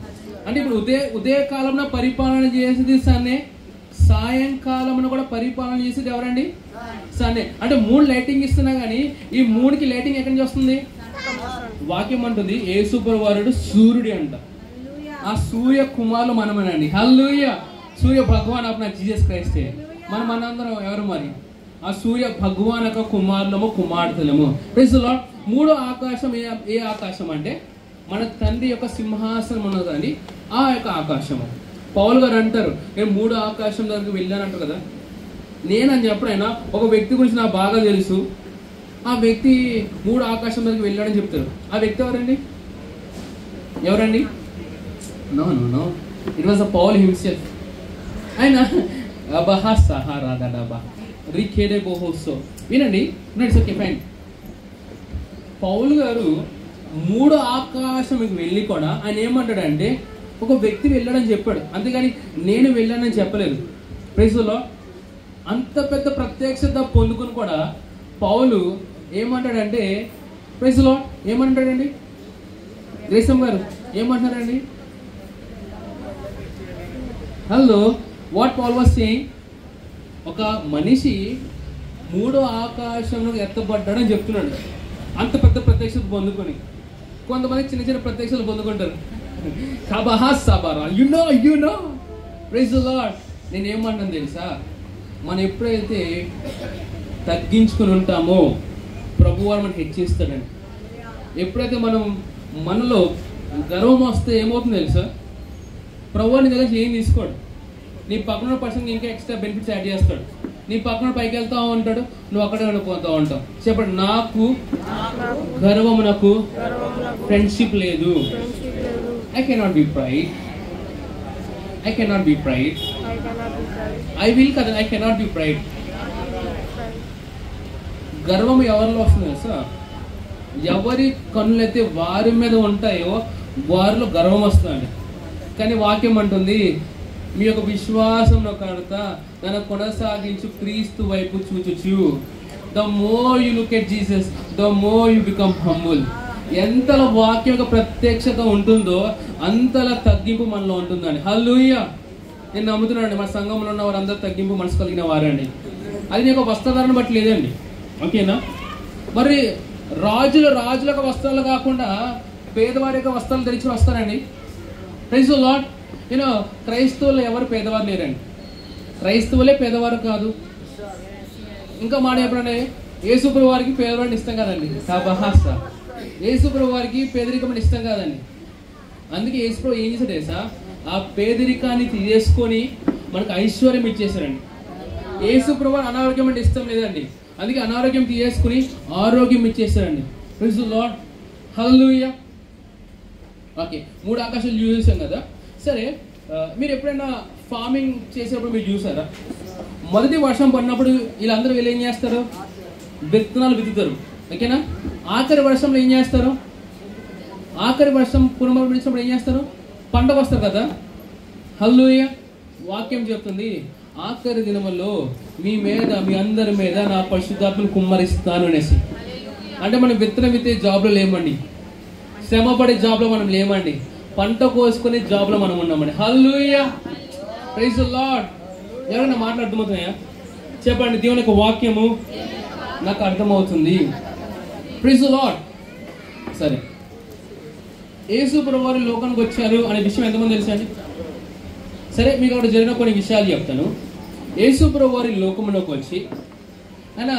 అంటే ఇప్పుడు ఉదయకాలంలో పరిపాలన చేసేది సన్నే, సాయంకాలంలో కూడా పరిపాలన చేసేది ఎవరండి? సన్నే. అంటే 3 లైటింగ్ ఇస్తున్నా కానీ ఈ 3కి లైటింగ్ ఎక్కడి నుంచి వస్తుంది? వాక్యం అంటుంది యేసుప్రభువారుడు సూర్యుడి అంట. ఆ సూర్య కుమారులు మనమేనండి. హల్లెలూయా. సూర్య భగవాన్ అప్పుడు జీసస్ క్రైస్టే. మనందరం ఎవరు మరి? ఆ సూర్య భగవాన్ యొక్క కుమారులము, కుమార్తెలము. Praise the Lord. 3వ ఆకాశం ఏ ఆకాశం అంటే మన తండ్రి యొక్క సింహాసనం ఉన్నదండి, ఆ యొక్క ఆకాశము. పౌలు గారు అంటారు నేను 3వ ఆకాశం దగ్గరికి వెళ్ళానంటారు కదా. నేనని చెప్పడైనా ఒక వ్యక్తి గురించి నాకు బాగా తెలుసు, ఆ వ్యక్తి 3 ఆకాశం మీదకి వెళ్ళాడని చెప్తారు. ఆ వ్యక్తి ఎవరండి? No no no, it was Paul himself. ఆయన వినండి, ఇట్స్ ఓకే ఫైన్. పౌలు గారు 3 ఆకాశం వెళ్ళి కూడా ఆయన ఏమంటాడంటే ఒక వ్యక్తి వెళ్ళాడని చెప్పాడు, అంతేగాని నేను వెళ్ళానని చెప్పలేదు. Praise the Lord. అంత పెద్ద ప్రత్యక్షత పొందుకుని కూడా పౌలు ఏమంటాడంటే, ప్రైజ్ ది లార్డ్, ఏమంటాడండి? గ్రేసమ్ గారు ఏమంటారండి? Hello, what Paul was saying? ఒక మనిషి 3 ఆకాశంలో ఎత్తబడ్డాడని చెప్తున్నాడు. అంత పెద్ద ప్రత్యక్షత పొందుకొని. కొంతమంది చిన్న చిన్న ప్రత్యక్షలు పొందుకుంటారు. You know praise the Lord. నేను ఏమంటాను తెలుసా, మనం ఎప్పుడైతే తగ్గించుకుని ఉంటామో ప్రభువారు మనం హెచ్చిస్తాడండి. ఎప్పుడైతే మనలో గర్వం వస్తే ఏమవుతుంది తెలుసా, ప్రభువారు నీ దగ్గర ఏం తీసుకోడు. నీ పక్కన పర్సన్కి ఇంకా ఎక్స్ట్రా బెనిఫిట్స్ యాడ్ చేస్తాడు. నీ పక్కన పైకి వెళ్తా ఉంటాడు, నువ్వు అక్కడే ఉండిపోతా ఉంటావు. చెప్పండి, నాకు గర్వమునకు ఫ్రెండ్షిప్ లేదు. I cannot be pride. I cannot be pride. I will kada. I cannot be pride. గర్వం ఎవరిలో వస్తుంది తెలుసా? ఎవరి కన్నులైతే వారి మీద ఉంటాయో వారిలో గర్వం వస్తుంది. కానీ వాక్యం అంటుంది, మీ యొక్క విశ్వాసంలో కడత దాన్ని కొనసాగించు క్రీస్తు వైపు చూచుచు. The more you look at Jesus, the more you become humble. ఎంతలా వాక్యం యొక్క ప్రత్యక్షత ఉంటుందో అంతలా తగ్గింపు మనలో ఉంటుందండి. హల్లెలూయా. నేను నమ్ముతున్నానండి, మన సంఘంలో ఉన్న వారందరూ తగ్గింపు మనసు కలిగిన వారండి. అది నీకు వస్త్రధారణ బట్టి లేదండి, ఓకేనా? మరి రాజుల వస్త్రాలు కాకుండా పేదవారి యొక్క వస్త్రాలు ధరించి వస్తారండి. Praise the Lord. క్రైస్తవులు ఎవరు పేదవారు లేరండి. క్రైస్తవులే పేదవారు కాదు. ఇంకా మాట ఎప్పుడంటే యేసుప్రభు వారికి పేదవాడిని ఇష్టం కాదండి. యేసుప్రభు వారికి పేదరికం ఇష్టం కాదండి. అందుకే యేసుప్రభు ఏం చేశాడు తెలుసా, ఆ పేదరికాన్ని తీసేసుకొని మనకు ఐశ్వర్యం ఇచ్చేసారండి. యేసుప్రభు అనారోగ్యం అంటే ఇష్టం లేదండి, అందుకే అనారోగ్యం తీసేసుకుని ఆరోగ్యం ఇచ్చేసారండి. Praise the Lord. Hallelujah. Okay, 3 ఆకాశాలు చూసాం కదా. సరే, మీరు ఎప్పుడైనా ఫార్మింగ్ చేసేటప్పుడు మీరు చూసారా? మొదటి వర్షం పడినప్పుడు వీళ్ళందరూ వీళ్ళు ఏం చేస్తారు? విత్తనాలు విత్తుతారు, ఓకేనా? ఆఖరి వర్షంలో ఏం చేస్తారు? ఆఖరి వర్షం పునర్మించినప్పుడు ఏం చేస్తారు? పంట వస్తారు కదా. హల్లెలూయా. వాక్యం చెప్తుంది, ఆఖరి దినముల్లో మీ అందరి మీద నా పరిశుద్ధాత్మను కుమ్మరిస్తాను అనేసి. అంటే మనం విత్తనం విత్తే జాబ్లో లేమండి, శ్రమపడే జాబ్లో మనం లేమండి, పంట కోసుకునే జాబ్లో మనం ఉన్నామండి. హల్లెలూయా. Praise the Lord. ఎవరైనా మాటలు అర్థమవుతున్నాయా? చెప్పండి, దేవుని యొక్క వాక్యము నాకు అర్థమవుతుంది. Praise the Lord. సరే, యేసు ప్రభువు వారు లోకానికి వచ్చారు అనే విషయం ఎంతమంది తెలుసండి? సరే, మీకు అక్కడ జరిగిన కొన్ని విషయాలు చెప్తాను. యేసు ప్రభువు వారి లోకంలోకి వచ్చి ఆయన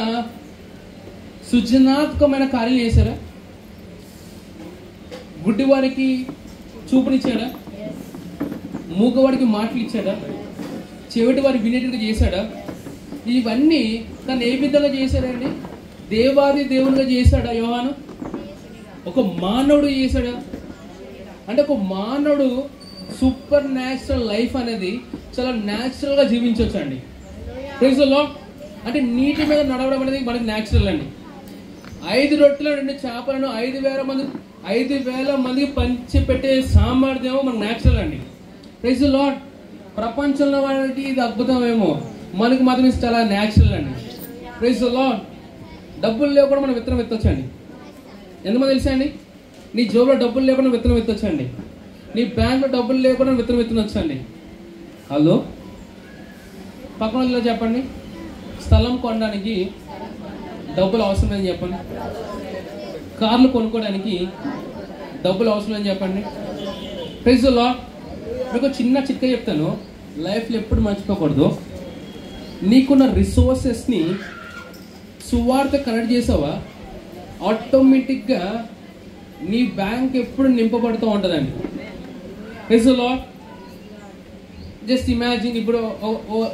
సృజనాత్మకమైన కార్యాలు చేశారా? గుడ్డి వారికి చూపునిచ్చాడా? మూగవాడికి మాటలు ఇచ్చాడా? చెవిటి వారికి వినేటట్టుగా చేశాడా? ఇవన్నీ తను ఏ విధంగా చేశాడండి? దేవాది దేవునిగా చేశాడా యోహాను? ఒక మానవుడు చేశాడా? అంటే ఒక మానవుడు సూపర్ న్యాచురల్ లైఫ్ అనేది చాలా న్యాచురల్గా జీవించవచ్చు అండి. Praise the Lord. అంటే నీటి మీద నడవడం అనేది మనకి న్యాచురల్ అండి. 5 రొట్టెలు 2 చేపలను 5,000 మందికి పంచిపెట్టే సామర్థ్యం మనకు న్యాచురల్ అండి. Praise the Lord. ప్రపంచంలో వారికి ఇది అద్భుతమేమో, మనకి మాత్రం ఇది చాలా న్యాచురల్ అండి. Praise the Lord. డబ్బులు లేకుండా మనం విత్తనం ఎత్తొచ్చండి. ఎంతమంది తెలుసా అండి? నీ జోబులో డబ్బులు లేకుండా విత్తనం ఎత్తొచ్చండి. నీ బ్యాంక్లో డబ్బులు లేకుండా విత్తనం ఎత్తనొచ్చండి. హలో, పక్కన చెప్పండి, స్థలం కొనడానికి డబ్బులు అవసరం లేదని చెప్పండి. కార్లు కొనుక్కోవడానికి డబ్బులు అవసరం లేదని చెప్పండి. Praise the Lord. మీకు చిన్న చిట్కా చెప్తాను, లైఫ్లో ఎప్పుడు మర్చిపోకూడదు. నీకున్న రిసోర్సెస్ని సువార్త కనెక్ట్ చేసావా, ఆటోమేటిక్గా నీ బ్యాంక్ ఎప్పుడు నింపబడుతూ ఉంటుందండి. Praise the Lord. Just imagine, ఇప్పుడు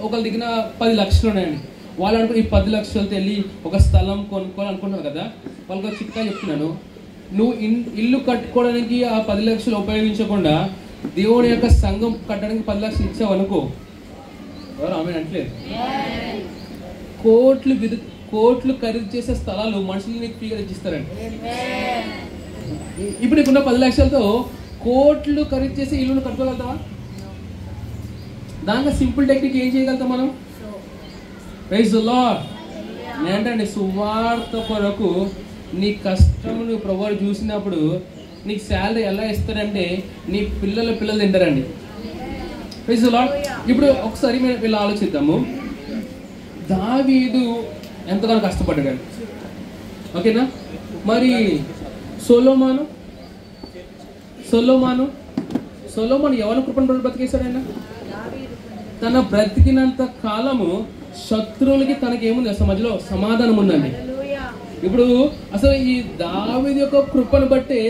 ఒకళ్ళ దగ్గర 10 లక్షలు ఉన్నాయండి, వాళ్ళు అనుకో ఈ 10 లక్షలతో వెళ్ళి ఒక స్థలం కొనుక్కోవాలనుకుంటున్నారు కదా, వాళ్ళకి చిట్కా చెప్తున్నాను. నువ్వు ఇల్లు కట్టుకోవడానికి ఆ 10 లక్షలు ఉపయోగించకుండా దేవుని యొక్క సంఘం కట్టడానికి 10 లక్షలు ఇచ్చావు అనుకో, ఎవరు ఆమె అంటలేదు, కోట్లు ఖరీదు చేసే స్థలాలు మనుషులు నీకు ఫ్రీగా తెచ్చిస్తారండి. ఇప్పుడు నీకున్న 10 లక్షలతో కోట్లు ఖరీదు చేసే ఇల్లును కట్టుకోగలుగుతావా? దాంట్లో సింపుల్ టెక్నిక్ ఏం చేయగలుగుతాం మనం? Praise the Lord. నేనంటే సువార్త కొరకు నీ కష్టం నువ్వు ప్రభువు చూసినప్పుడు నీకు శాలరీ ఎలా ఇస్తారంటే నీ పిల్లలు తింటారండి. Praise the Lord. ఇప్పుడు ఒకసారి వీళ్ళు ఆలోచిద్దాము. దావీదు ఎంతగానో కష్టపడ్డాడు, ఓకేనా? మరి సొలొమోను ఎవరి కృపను బ్రతికేశాడు? ఆయన తన బ్రతికినంత కాలము శత్రువులకి తనకేముంది అసలు మధ్యలో సమాధానం ఉందండి. ఇప్పుడు అసలు ఈ దావీదు యొక్క కృపను బట్టి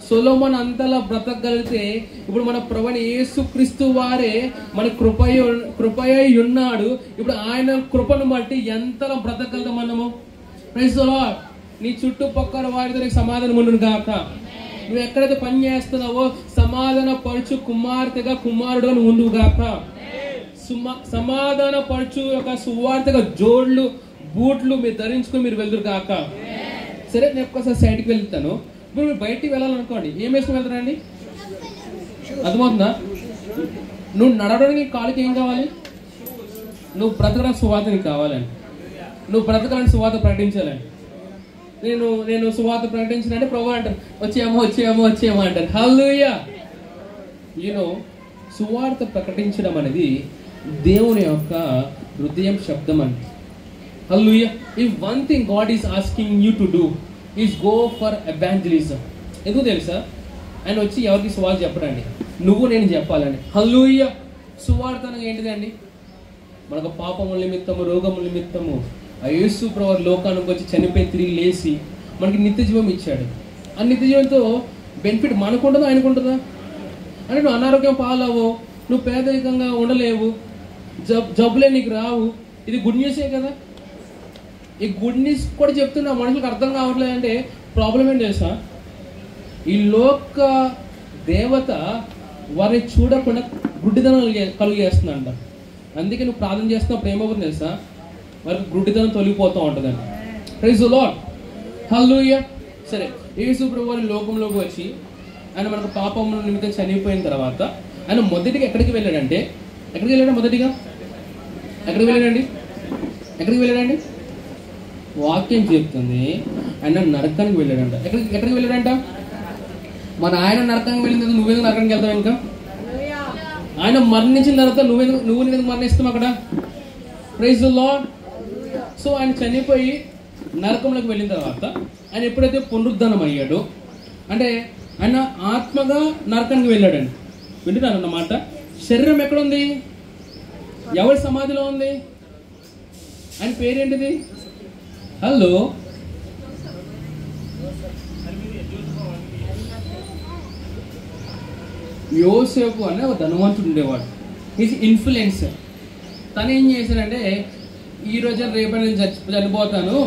సొలొమోను అంతలా బ్రతకగలిగితే ఇప్పుడు మన ప్రభువైన యేసుక్రీస్తు వారే మన కృపయై ఉన్నాడు. ఇప్పుడు ఆయన కృపను బట్టి ఎంతలా బ్రతకగలుగుతాం మనము? Praise the Lord. నీ చుట్టుపక్కల వారితో నీకు సమాధానం ఉండును గాక. నువ్వు ఎక్కడైతే పని చేస్తున్నావో సమాధాన పరచు కుమార్తెగా కుమారుడుగా నువ్వు ఉండువు గాక. సమాధాన పరచు యొక్క సువార్తగా జోడ్లు బూట్లు మీరు ధరించుకుని మీరు వెళ్దురు కాక. సరే, నేను ఒక్కసారి సైడ్కి వెళ్తాను. ఇప్పుడు మీరు బయటికి వెళ్ళాలనుకోండి, ఏం వేసుకుని వెళ్తారండి? అర్థమవుతుందా? నువ్వు నడవడానికి కాళ్ళకి ఏం కావాలి? నువ్వు బ్రతకడానికి సువార్త నీకు కావాలండి. నువ్వు బ్రతకాలని సువార్త ప్రకటించాలండి. నేను సువార్త ప్రకటించాలంటే ప్రభు అంటారు వచ్చేమో అంటారు. హల్లెలూయా. యూనో సువార్త ప్రకటించడం అనేది దేవుని యొక్క హృదయం శబ్దం అండి. Hallelujah. If one thing God is asking you to do is go for evangelism. ఎందుకు తెలుసా? ఆయన వచ్చి ఎవరికి సువార్త చెప్పడండి, నువ్వు నేను చెప్పాలండి. హల్లెలూయా. సువార్త అనగా ఏంటిదండి? మనకు పాపముల నిమిత్తము రోగముల నిమిత్తము ఆ యేసు ప్రభువు లోకానికి వచ్చి చనిపోయి తిరిగి లేచి మనకి నిత్య జీవం ఇచ్చాడు. ఆ నిత్య జీవంతో బెనిఫిట్ మనకుంటుందా ఆయనకుంటుందా? అంటే నువ్వు అనారోగ్యం పాలవు, నువ్వు పేదరికంగా ఉండలేవు, జబ్బులే నీకు రావు. ఇది గుడ్ న్యూసే కదా. ఈ గుడ్ న్యూస్ కూడా చెప్తున్నా మనుషులకు అర్థం కావట్లేదు. అంటే ప్రాబ్లం ఏంటి తెలుసా? ఈ లోక దేవత వారిని చూడకుండా గుడ్డిదనం కలుగు చేస్తుందంట. అందుకే నువ్వు ప్రార్థన చేస్తున్నప్పుడు ఏమవుతుంది తెలుసా? వారికి గుడ్డిదనం తొలగిపోతూ ఉంటుందండి. Praise the Lord. హల్లెలూయా. సరే, యేసు ప్రభువు వారి లోకంలోకి వచ్చి ఆయన మనకు పాపముల నిమిత్తం చనిపోయిన తర్వాత ఆయన మొదటిగా ఎక్కడికి వెళ్ళాడంటే మొదటిగా ఎక్కడికి వెళ్ళాడండి? వాక్యం చెప్తుంది ఆయన నరకానికి వెళ్ళాడంట. ఎక్కడికి వెళ్ళాడంట? మన ఆయన నరకానికి వెళ్ళిన తర్వాత నువ్వేందుకు నరకానికి వెళ్తావు? ఇంకా ఆయన మరణించిన తర్వాత నువ్వు నేను మరణిస్తాం అక్కడ. Praise the Lord. సో ఆయన చనిపోయి నరకంలోకి వెళ్ళిన తర్వాత ఆయన ఎప్పుడైతే పునరుద్ధానం అయ్యాడో అంటే ఆయన ఆత్మగా నరకానికి వెళ్ళాడండి. వింటున్నారు అన్నమాట. శరీరం ఎక్కడుంది? ఎవరి సమాధిలో ఉంది? ఆయన పేరేంటిది? హలో, యోసేపు అనే ఒక ధనవంతుడు ఉండేవాడు. Is influencer. తను ఏం చేశాడంటే ఈరోజు రేపు నేను చనిపోతాను,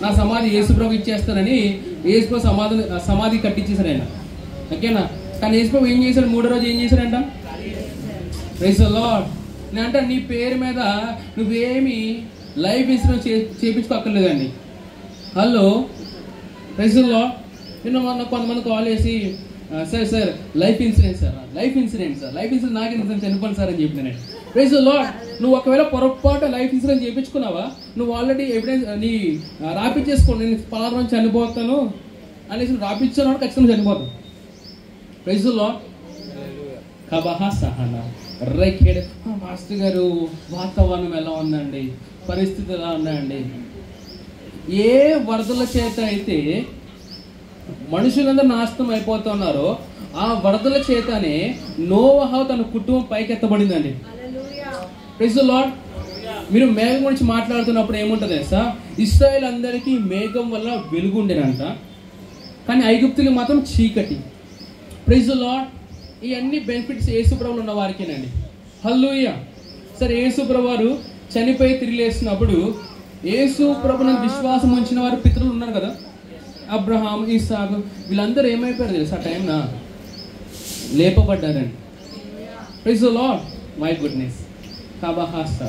నా సమాధి యేసుప్రభు ఇచ్చేస్తానని యేసుప్రభు సమాధి కట్టించేశాడు ఆయన. ఓకేనా? కానీ యేసుప్రభు ఏం చేశాడు? 3వ రోజు ఏం చేశాడంట? Praise the Lord. నేను అంటే నీ పేరు మీద నువ్వేమి లైఫ్ ఇన్సూరెన్స్ చేయించుకోక్కర్లేదండి. Hello, praise the Lord. నిన్న కొంతమంది కాల్ చేసి సార్ లైఫ్ ఇన్సూరెన్స్ నాకు ఇన్సూరెన్స్ చనిపోను సార్ అని చెప్పిన నేను. Praise the Lord. నువ్వు ఒకవేళ పొరపాటు లైఫ్ ఇన్సూరెన్స్ చేయించుకున్నావా, నువ్వు ఆల్రెడీ ఎవిడెన్స్ నీ రాపిచ్చేసుకోండి, నేను పలానా రోజు చనిపోతాను అనేసి రాపిచ్చాను, ఖచ్చితంగా చనిపోతాను. Praise the Lord. కబహ సహన రైకేడ్. మాస్టర్ గారు వాతావరణం ఎలా ఉందండి, పరిస్థితులు ఎలా ఉన్నాయండి? ఏ వరదల చేత అయితే మనుషులందరూ నాశనం అయిపోతున్నారో ఆ వరదల చేతనే నోవహు తన కుటుంబం పైకెత్తబడిందండి. Praise the Lord. మీరు మేఘం గురించి మాట్లాడుతున్నప్పుడు ఏముంటుంది తెలుసా? ఇశ్రాయేల్ అందరికీ మేఘం వల్ల వెలుగు ఉండేనంట, కానీ ఐగుప్తులకు మాత్రం చీకటి. Praise the Lord. ఇవన్నీ బెనిఫిట్స్ యేసుప్రభువులో ఉన్న వారికేనండి. హల్లెలూయా. సరే, యేసుప్రభు వారు చనిపోయి తిరిగి లేసినప్పుడు యేసు ప్రభుని విశ్వాసం ఉంచిన వారు పితరులు ఉన్నారు కదా, అబ్రహాం, ఇస్సాకు, వీళ్ళందరూ ఏమైపోయారు తెలుసా? ఆ టైంన లేపబడ్డారండి. Praise the Lord. My goodness. కబహాసా.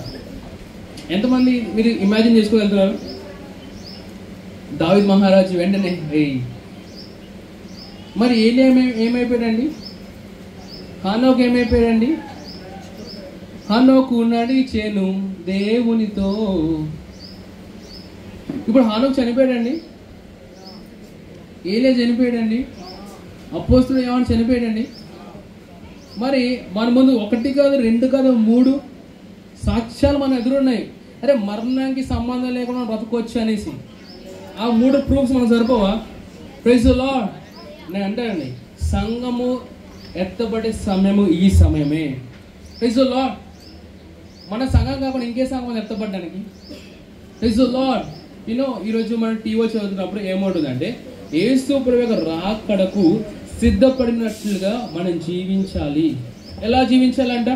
ఎంతమంది మీరు ఇమాజిన్ చేసుకోగలుగుతున్నారు? దావీద్ మహారాజు వెంటనే మరి ఏమైపోయాడండి? హానోకు ఏమైపోయాడండి? హానోకు నడిచెను దేవునితో. ఇప్పుడు హానోకు చనిపోయాడండి, ఏలియా చనిపోయాడండి, అపోస్తలుడు యోహాను చనిపోయాడండి. మరి మన ముందు 1 కాదు 2 కాదు 3 సాక్ష్యాలు మన ఎదురున్నాయి. అరే మరణానికి సంబంధం లేకుండా బ్రతకొచ్చు అనేసి. ఆ 3 ప్రూఫ్స్ మనకు సరిపోవా? Praise the Lord. నేను అంటానండి, సంఘము ఎత్తబడే సమయము ఈ సమయమే. Praise the Lord. మన సంఘం కాకుండా ఇంకే సంఘం ఎత్తబడ్డానికి. Praise the lord. ఈరోజు మనం టీవీ చదువుతున్నప్పుడు ఏమవుతుందంటే, యేసు ప్రభు యొక్క రాకడకు సిద్ధపడినట్లుగా మనం జీవించాలి. ఎలా జీవించాలంట?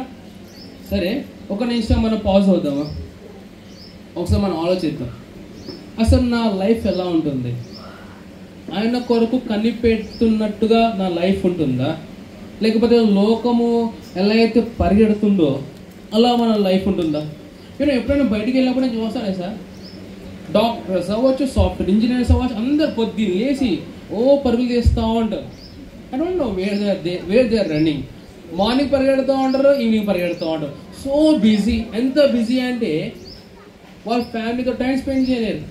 సరే, ఒక నిమిషం మనం పాజ్ అవుదామా? ఒకసారి మనం ఆలోచిద్దాం. అసలు నా లైఫ్ ఎలా ఉంటుంది? ఆయన కొరకు కనిపెడుతున్నట్టుగా నా లైఫ్ ఉంటుందా? లేకపోతే లోకము ఎలా అయితే పరిగెడుతుందో అలా మన లైఫ్ ఉంటుందా? నేను ఎప్పుడైనా బయటికి వెళ్ళినప్పుడు నేను చూస్తానే సార్, డాక్టర్స్ అవ్వచ్చు, సాఫ్ట్వేర్ ఇంజనీర్స్ అవ్వచ్చు, అందరు పొద్దున్న లేచి పరుగులు చేస్తూ ఉంటారు. I don't know where they are running. Morning పరిగెడుతూ ఉంటారు, ఈవినింగ్ పరిగెడుతూ ఉంటారు. So busy. ఎంత బిజీ అంటే వాళ్ళ ఫ్యామిలీతో టైం స్పెండ్ చేయలేరు,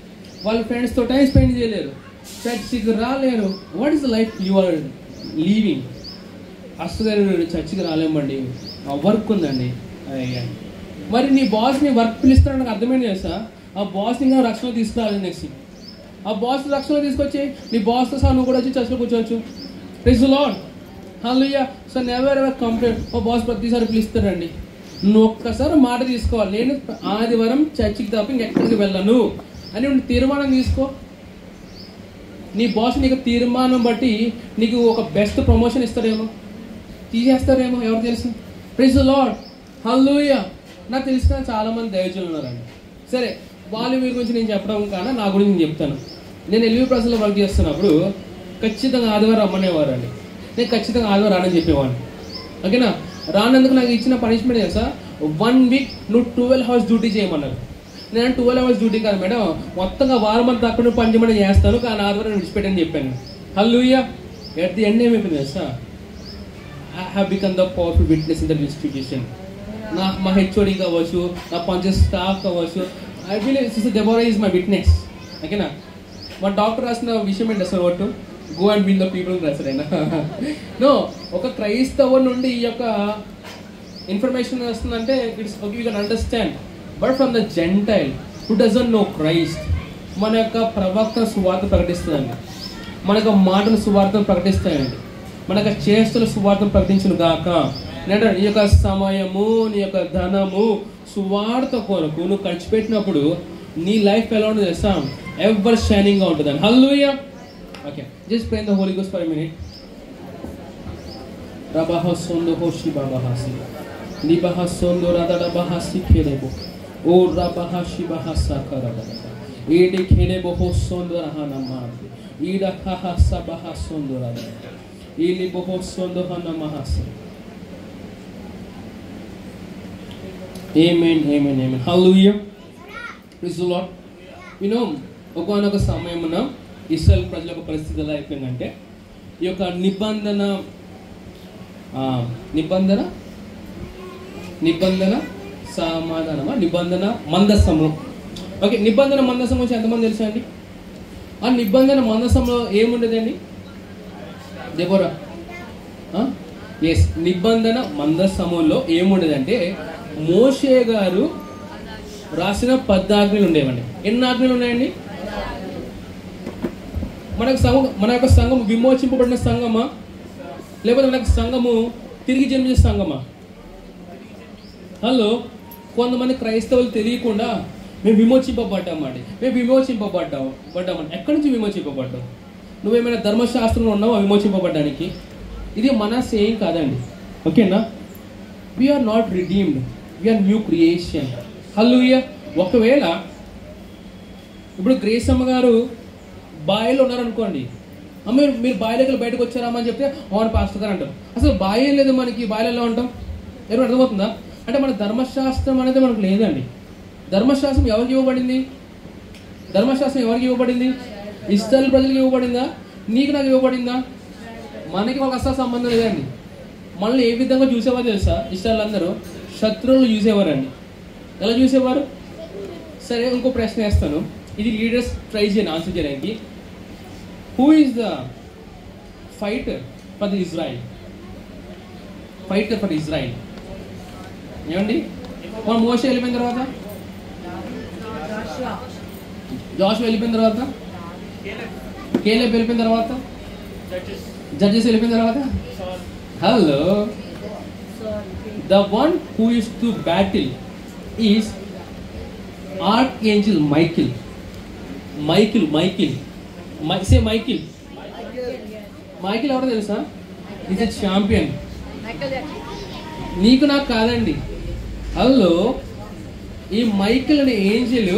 వాళ్ళ ఫ్రెండ్స్తో టైం స్పెండ్ చేయలేరు, చర్చికి రాలేరు. What is the life you are living? అసలు చర్చికి రాలేమండి, వర్క్ ఉందండి. మరి నీ బాస్ని వర్క్ పిలుస్తాడు, నాకు అర్థమైంది కదా సార్. ఆ బాస్ని ఇంకా రక్షణ తీసుకురావాలి. నెక్స్ట్ ఆ బాస్ రక్షణ తీసుకొచ్చి నీ బాస్తో సహా నువ్వు కూడా వచ్చి చర్చిలో కూర్చోవచ్చు. Praise the Lord. Hallelujah. So never ever complaint. మా బాస్ ప్రతిసారి పిలుస్తాడండి. నువ్వు ఒక్కసారి మాట తీసుకోవాలి, నేను ఆదివారం చర్చికి తప్ప ఇంకెక్కడికి వెళ్ళను అని నువ్వు తీర్మానం తీసుకో. నీ బాస్ నీకు తీర్మానం బట్టి నీకు ఒక బెస్ట్ ప్రమోషన్ ఇస్తారేమో, తీసేస్తారేమో, ఎవరు తెలుసు. Praise the Lord. హల్లెలూయా. నాకు తెలిసిన చాలామంది దైవజనులు ఉన్నారండి. సరే, వాళ్ళ వీరి గురించి నేను చెప్పడం కన్నా నా గురించి నేను చెప్తాను. నేను ఎల్వి ప్రజల్లో వర్క్ చేస్తున్నప్పుడు ఖచ్చితంగా ఆదివారం రమ్మనేవారు అండి. నేను ఖచ్చితంగా ఆదివారం రానని చెప్పేవాడిని. ఓకేనా? రానందుకు నాకు ఇచ్చిన పనిష్మెంట్ తెలుసా? 1 వీక్ నువ్వు 12 hours డ్యూటీ చేయమన్నారు. నేను 12 hours డ్యూటీ కాదు మేడం, మొత్తంగా వారం అంతా అక్కడ పని చేయమని చేస్తాను, కానీ ఆదివారం విడిచిపెట్టని చెప్పాను. హల్లెలూయా. ఎట్ ది ఎండ్ ఏమైపోయింది తెలుసా? I have become the powerful witness in the institution. మా హెచ్ఓడి కావచ్చు, నా పనిచే స్టాఫ్ కావచ్చు, I believe sister Deborah is my witness. ఓకేనా? మా డాక్టర్ రాసిన విషయం ఏంటి అసలు? ఒట్టు go and win the people రాశారు ఆయన. నో, ఒక క్రైస్తవ నుండి ఈ యొక్క ఇన్ఫర్మేషన్ వస్తుందంటే it's okay, you can understand. But from the gentile who doesn't know Christ, మన యొక్క ప్రవక్త సువార్త ప్రకటిస్తుందండి, మన యొక్క మాటల సువార్తను ప్రకటిస్తాయండి, మన యొక్క చేష్టల సువార్తను ప్రకటించును గాక. అంటే నీ యొక్క సమయము, నీ యొక్క ధనము సువార్త కొరకు నువ్వు ఖర్చు పెట్టినప్పుడు నీ లైఫ్ ఎలా ఉంటుంది తెలుసా? ఎవర్ షైనింగ్ గా ఉంటుందండి. Hallelujah. Okay, just pray in the Holy Ghost for a minute. రబహ సోందో హోషి బాబాహాసి నిబహ సోందో రదడబహాసి ఖేలేబో ఓ రబహ శిబహ సాకరబ ఏడి ఖేలేబో హో సోందో రహనమా ఈడ హహ సబహ సోందో రద Eli బహో సోందో హనమహాసి. Amen, amen, amen. Hallelujah. Praise the Lord. ఒకనొక సమయమున ఇశ్రాయేల్ ప్రజల యొక్క పరిస్థితి ఎలా అయిపోయిందంటే, ఈ యొక్క నిబంధన సమాధానమా, నిబంధన మందసము. ఓకే, నిబంధన మందసం వచ్చి ఎంతమంది తెలుసా అండి? ఆ నిబంధన మందసంలో ఏముండదండి? దెబోరా, ఎస్, నిబంధన మందసములో ఏముండదంటే మోషే గారు రాసిన 10 ఆజ్ఞలు ఉండేవండి. ఎన్ని ఆజ్ఞలు ఉన్నాయండి? మన యొక్క సంఘం విమోచింపబడిన సంఘమా, లేకపోతే మన యొక్క సంఘము తిరిగి జన్మించే సంఘమా? హలో, కొంతమంది క్రైస్తవులు తెలియకుండా మేము విమోచింపబడ్డామండి, మేము విమోచింపబడ్డామండి. ఎక్కడి నుంచి విమోచింపబడ్డాం? నువ్వేమైనా ధర్మశాస్త్రంలో ఉన్నావా విమోచింపబడ్డానికి? ఇది మన సేయింగ్ కాదండి. ఓకేనా? We are not redeemed, we are new creation. Hallelujah. ఒకవేళ ఇప్పుడు గ్రేస్ అమ్మ గారు బాయిలో ఉన్నారనుకోండి, అమ్మ మీరు బాయిలోకి బయటకు వచ్చారమ్మా అని చెప్తే అవును పాస్టర్ గారు అంటారు. అసలు బాయి ఏం లేదు మనకి, బాయిలో ఎలా ఉంటాం? ఎవరు అర్థమవుతుందా? అంటే మన ధర్మశాస్త్రం అనేది మనకు లేదండి. ధర్మశాస్త్రం ఎవరికి ఇవ్వబడింది? ధర్మశాస్త్రం ఎవరికి ఇవ్వబడింది? ఇస్రాయేల్ ప్రజలకు ఇవ్వబడిందా? నీకు నాకు ఇవ్వబడిందా? మనకి ఒక అసలు సంబంధం లేదండి. మనల్ని ఏ విధంగా చూసేవారు తెలుసా? ఇస్రాయేల్ అందరూ శత్రువులు చూసేవారండి. ఎలా చూసేవారు? సరే, ఇంకో ప్రశ్న వేస్తాను, ఇది లీడర్స్ ట్రై చేయండి ఆన్సర్ చేయడానికి. Who is the fighter for the Israel? Fighter for Israel ఏమండి? మన మోషే వెళ్ళిపోయిన తర్వాత, జాషువా వెళ్ళిపోయిన తర్వాత, కేలేబ్ వెళ్ళిపోయిన తర్వాత, జడ్జెస్ వెళ్ళిపోయిన తర్వాత, hello, the one who is to battle is archangel Michael. Michael ఎవరో తెలుసా? Is a champion. నీకు నాకు కాదండి. హలో, ఈ మైకిల్ అనే ఏంజెల్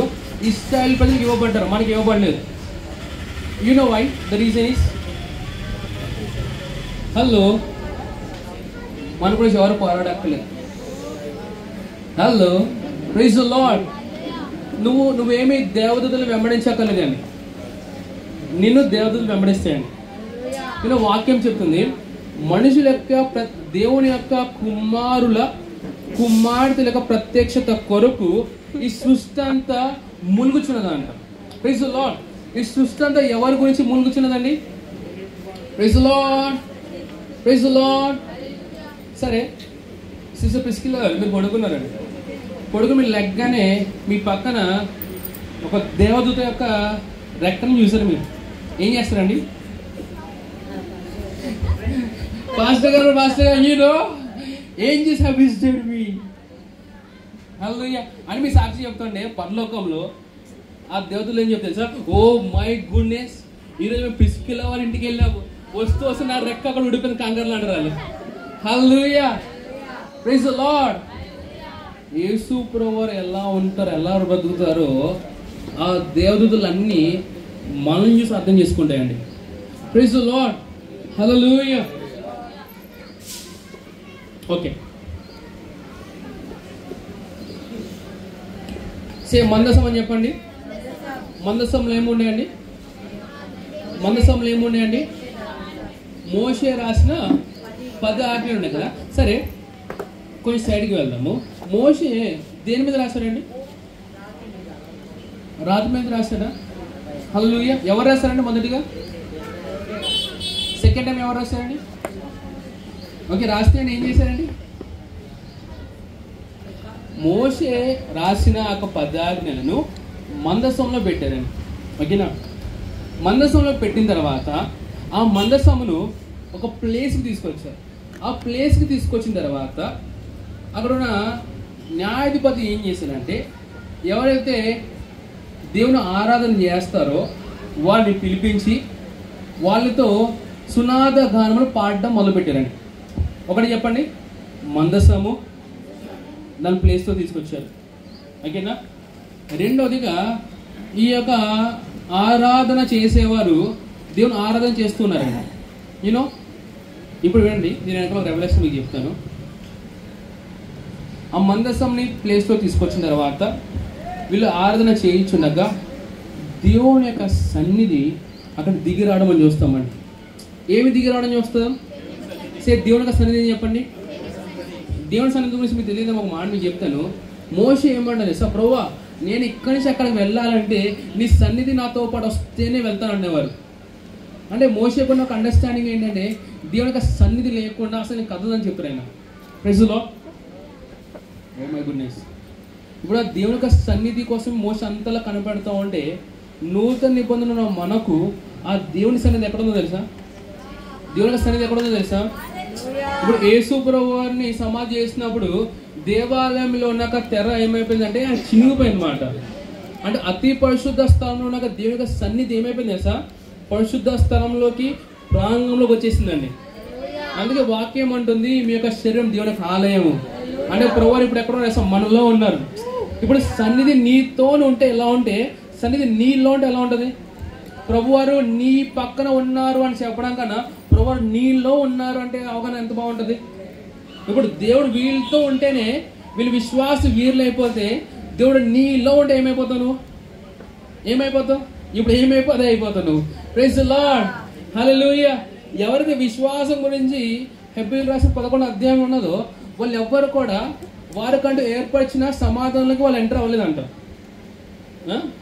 ఇస్రాయేల్ ప్రజలకు ఇవ్వబడ్డారు, మనకి ఇవ్వబడలేదు. You know why? The reason is, hello, మన గురించి ఎవరు పోరాడక్కర్లేదు. Hello, praise the Lord. నువ్వేమీ దేవదూతలు వెంబడించక్కర్లేదండి, నిన్ను దేవదూతలు వెంబడిస్తాయండి. నేను వాక్యం చెప్తుంది, మనుషుల యొక్క దేవుని యొక్క కుమార్తెల యొక్క ప్రత్యక్షత కొరకు ఈ సృష్టి అంతా ములుగుచున్నదంట. Praise the lord. ఈ సృష్టి అంతా ఎవరి గురించి ములుగుచున్నదండి? Praise the Lord, praise the Lord. సరే, సిస్టర్ ప్రిస్కిల్లా గారు మీరు పడుకున్నారండి. మీరు లెగ్గానే మీ పక్కన ఒక దేవదూత యొక్క రెక్కను చూసారు. మీరు ఏం చేస్తారండి? పాస్టర్ గారు హీరో ఏం చేసా విజిటెడ్ మీ, హల్లెలూయా అని మీ సాక్షి చెప్తుండే పరలోకంలో ఆ దేవతలు ఏం చెప్తారు సార్? ఓ మై గుడ్నెస్, ఈరోజు మేము ప్రిస్కిల్లా వాళ్ళ ఇంటికి వెళ్ళాము, వస్తూ నా రెక్క అక్కడ ఉడిపోయిన కంగారులు అంటారు వాళ్ళు. హల్లెలూయా, ప్రైజ్ ది లార్డ్. యేసు ప్రభువారు ఎలా ఉంటారు, ఎలా బ్రతుకుతారో ఆ దేవదూతలన్నీ మనల్ని చూసి అర్థం చేసుకుంటాయండి. Praise the Lord, hallelujah. Okay, మందసం అని చెప్పండి. మందసంలో ఏముండేయండి? మోషే రాసిన 10 ఆజ్ఞలు ఉన్నాయి కదా. సరే, కొంచెం సైడ్కి వెళ్దాము. మోషే దేని మీద రాశాడండి? రాతి మీద రాశాడా? హల్లెలూయా. ఎవరు రాశారండి మొదటిగా? సెకండ్ టైం ఎవరు రాశారండి? ఓకే, రాస్తే ఏం చేశారండి? మోషే రాసిన ఒక 10 ఆజ్ఞలను మందసంలో పెట్టారండి. ఓకేనా? మందసంలో పెట్టిన తర్వాత ఆ మందసమును ఒక ప్లేస్కి తీసుకొచ్చారు. ఆ ప్లేస్కి తీసుకొచ్చిన తర్వాత అక్కడ ఉన్న న్యాయాధిపతి ఏం చేశారంటే, ఎవరైతే దేవుని ఆరాధన చేస్తారో వారిని పిలిపించి వాళ్ళతో సునాద గానములు పాడడం మొదలుపెట్టారండి. ఒకటి చెప్పండి, మందసము దాని ప్లేస్తో తీసుకొచ్చారు. ఓకేనా? రెండోదిగా ఈ యొక్క ఆరాధన చేసేవారు దేవుని ఆరాధన చేస్తున్నారండి. యూనో, ఇప్పుడు వినండి, నేను వెనకాల రెవల్యూషన్ మీకు చెప్తాను. ఆ మందసంని ప్లేస్లో తీసుకొచ్చిన తర్వాత వీళ్ళు ఆరాధన చేయించుండగా దేవుని యొక్క సన్నిధి అక్కడ దిగి రావడం అని చూస్తామండి. ఏమి దిగి రావడం చూస్తాం? దేవుని యొక్క సన్నిధి చెప్పండి. దేవుని సన్నిధి గురించి మీకు తెలియదు, ఒక మాట మీకు చెప్తాను. మోషే ఏమంటారు సార్, ప్రభువా నేను ఇక్కడి నుంచి అక్కడికి వెళ్ళాలంటే నీ సన్నిధి నాతో పాటు వస్తేనే వెళ్తాను అనేవారు. అంటే మోషేకున్న ఒక అండర్స్టాండింగ్ ఏంటంటే దేవుని యొక్క సన్నిధి లేకుండా అసలు నేను కదలని చెప్పారు ఆయన. Praise the Lord. Oh my goodness. ఇప్పుడు ఆ దేవుని యొక్క సన్నిధి కోసం మోషే అంతలా కనపడతా ఉంటే నూతన నిబంధన మనకు ఆ దేవుని సన్నిధి ఎక్కడుందో తెలుసా? దేవుని యొక్క సన్నిధి ఎక్కడుందో తెలుసా? ఇప్పుడు యేసు ప్రభువారిని సమాధి చేసినప్పుడు దేవాలయంలో ఉన్న తెర ఏమైపోయిందంటే చినిగిపోయింది మాట. అంటే అతి పరిశుద్ధ స్థలంలో ఉన్న దేవుని యొక్క సన్నిధి ఏమైపోయింది తెలుసా? పరిశుద్ధ స్థలంలోకి ప్రాంగంలోకి వచ్చేసిందండి. అందుకే వాక్యం అంటుంది మీ యొక్క శరీరం దేవుని యొక్క ఆలయము. అంటే ప్రభువారు ఇప్పుడు ఎక్కడో మనలో ఉన్నారు. ఇప్పుడు సన్నిధి నీతో ఉంటే ఎలా ఉంటే సన్నిధి నీలో ఉంటే ఎలా ఉంటుంది? ప్రభువారు నీ పక్కన ఉన్నారు అని చెప్పడం కన్నా ప్రభువారు నీలో ఉన్నారు అంటే అవగాహన ఎంత బాగుంటుంది. ఇప్పుడు దేవుడు వీళ్ళతో ఉంటేనే వీళ్ళు విశ్వాస వీరులు అయిపోతే, దేవుడు నీలో ఉంటే ఏమైపోతావు నువ్వు? ఏమైపోతావు? ఇప్పుడు ఏమైపోతే అయిపోతావు నువ్వు. ప్రైజ్ ది లార్డ్, హల్లెలూయా. ఎవరికి విశ్వాసం గురించి హెబ్రీయులకు రాసిన 11వ అధ్యాయం ఉన్నదో వాళ్ళు ఎవ్వరు కూడా వారికంటూ ఏర్పరిచిన సమాధానాలకు వాళ్ళు ఎంటర్ అవ్వలేదంట.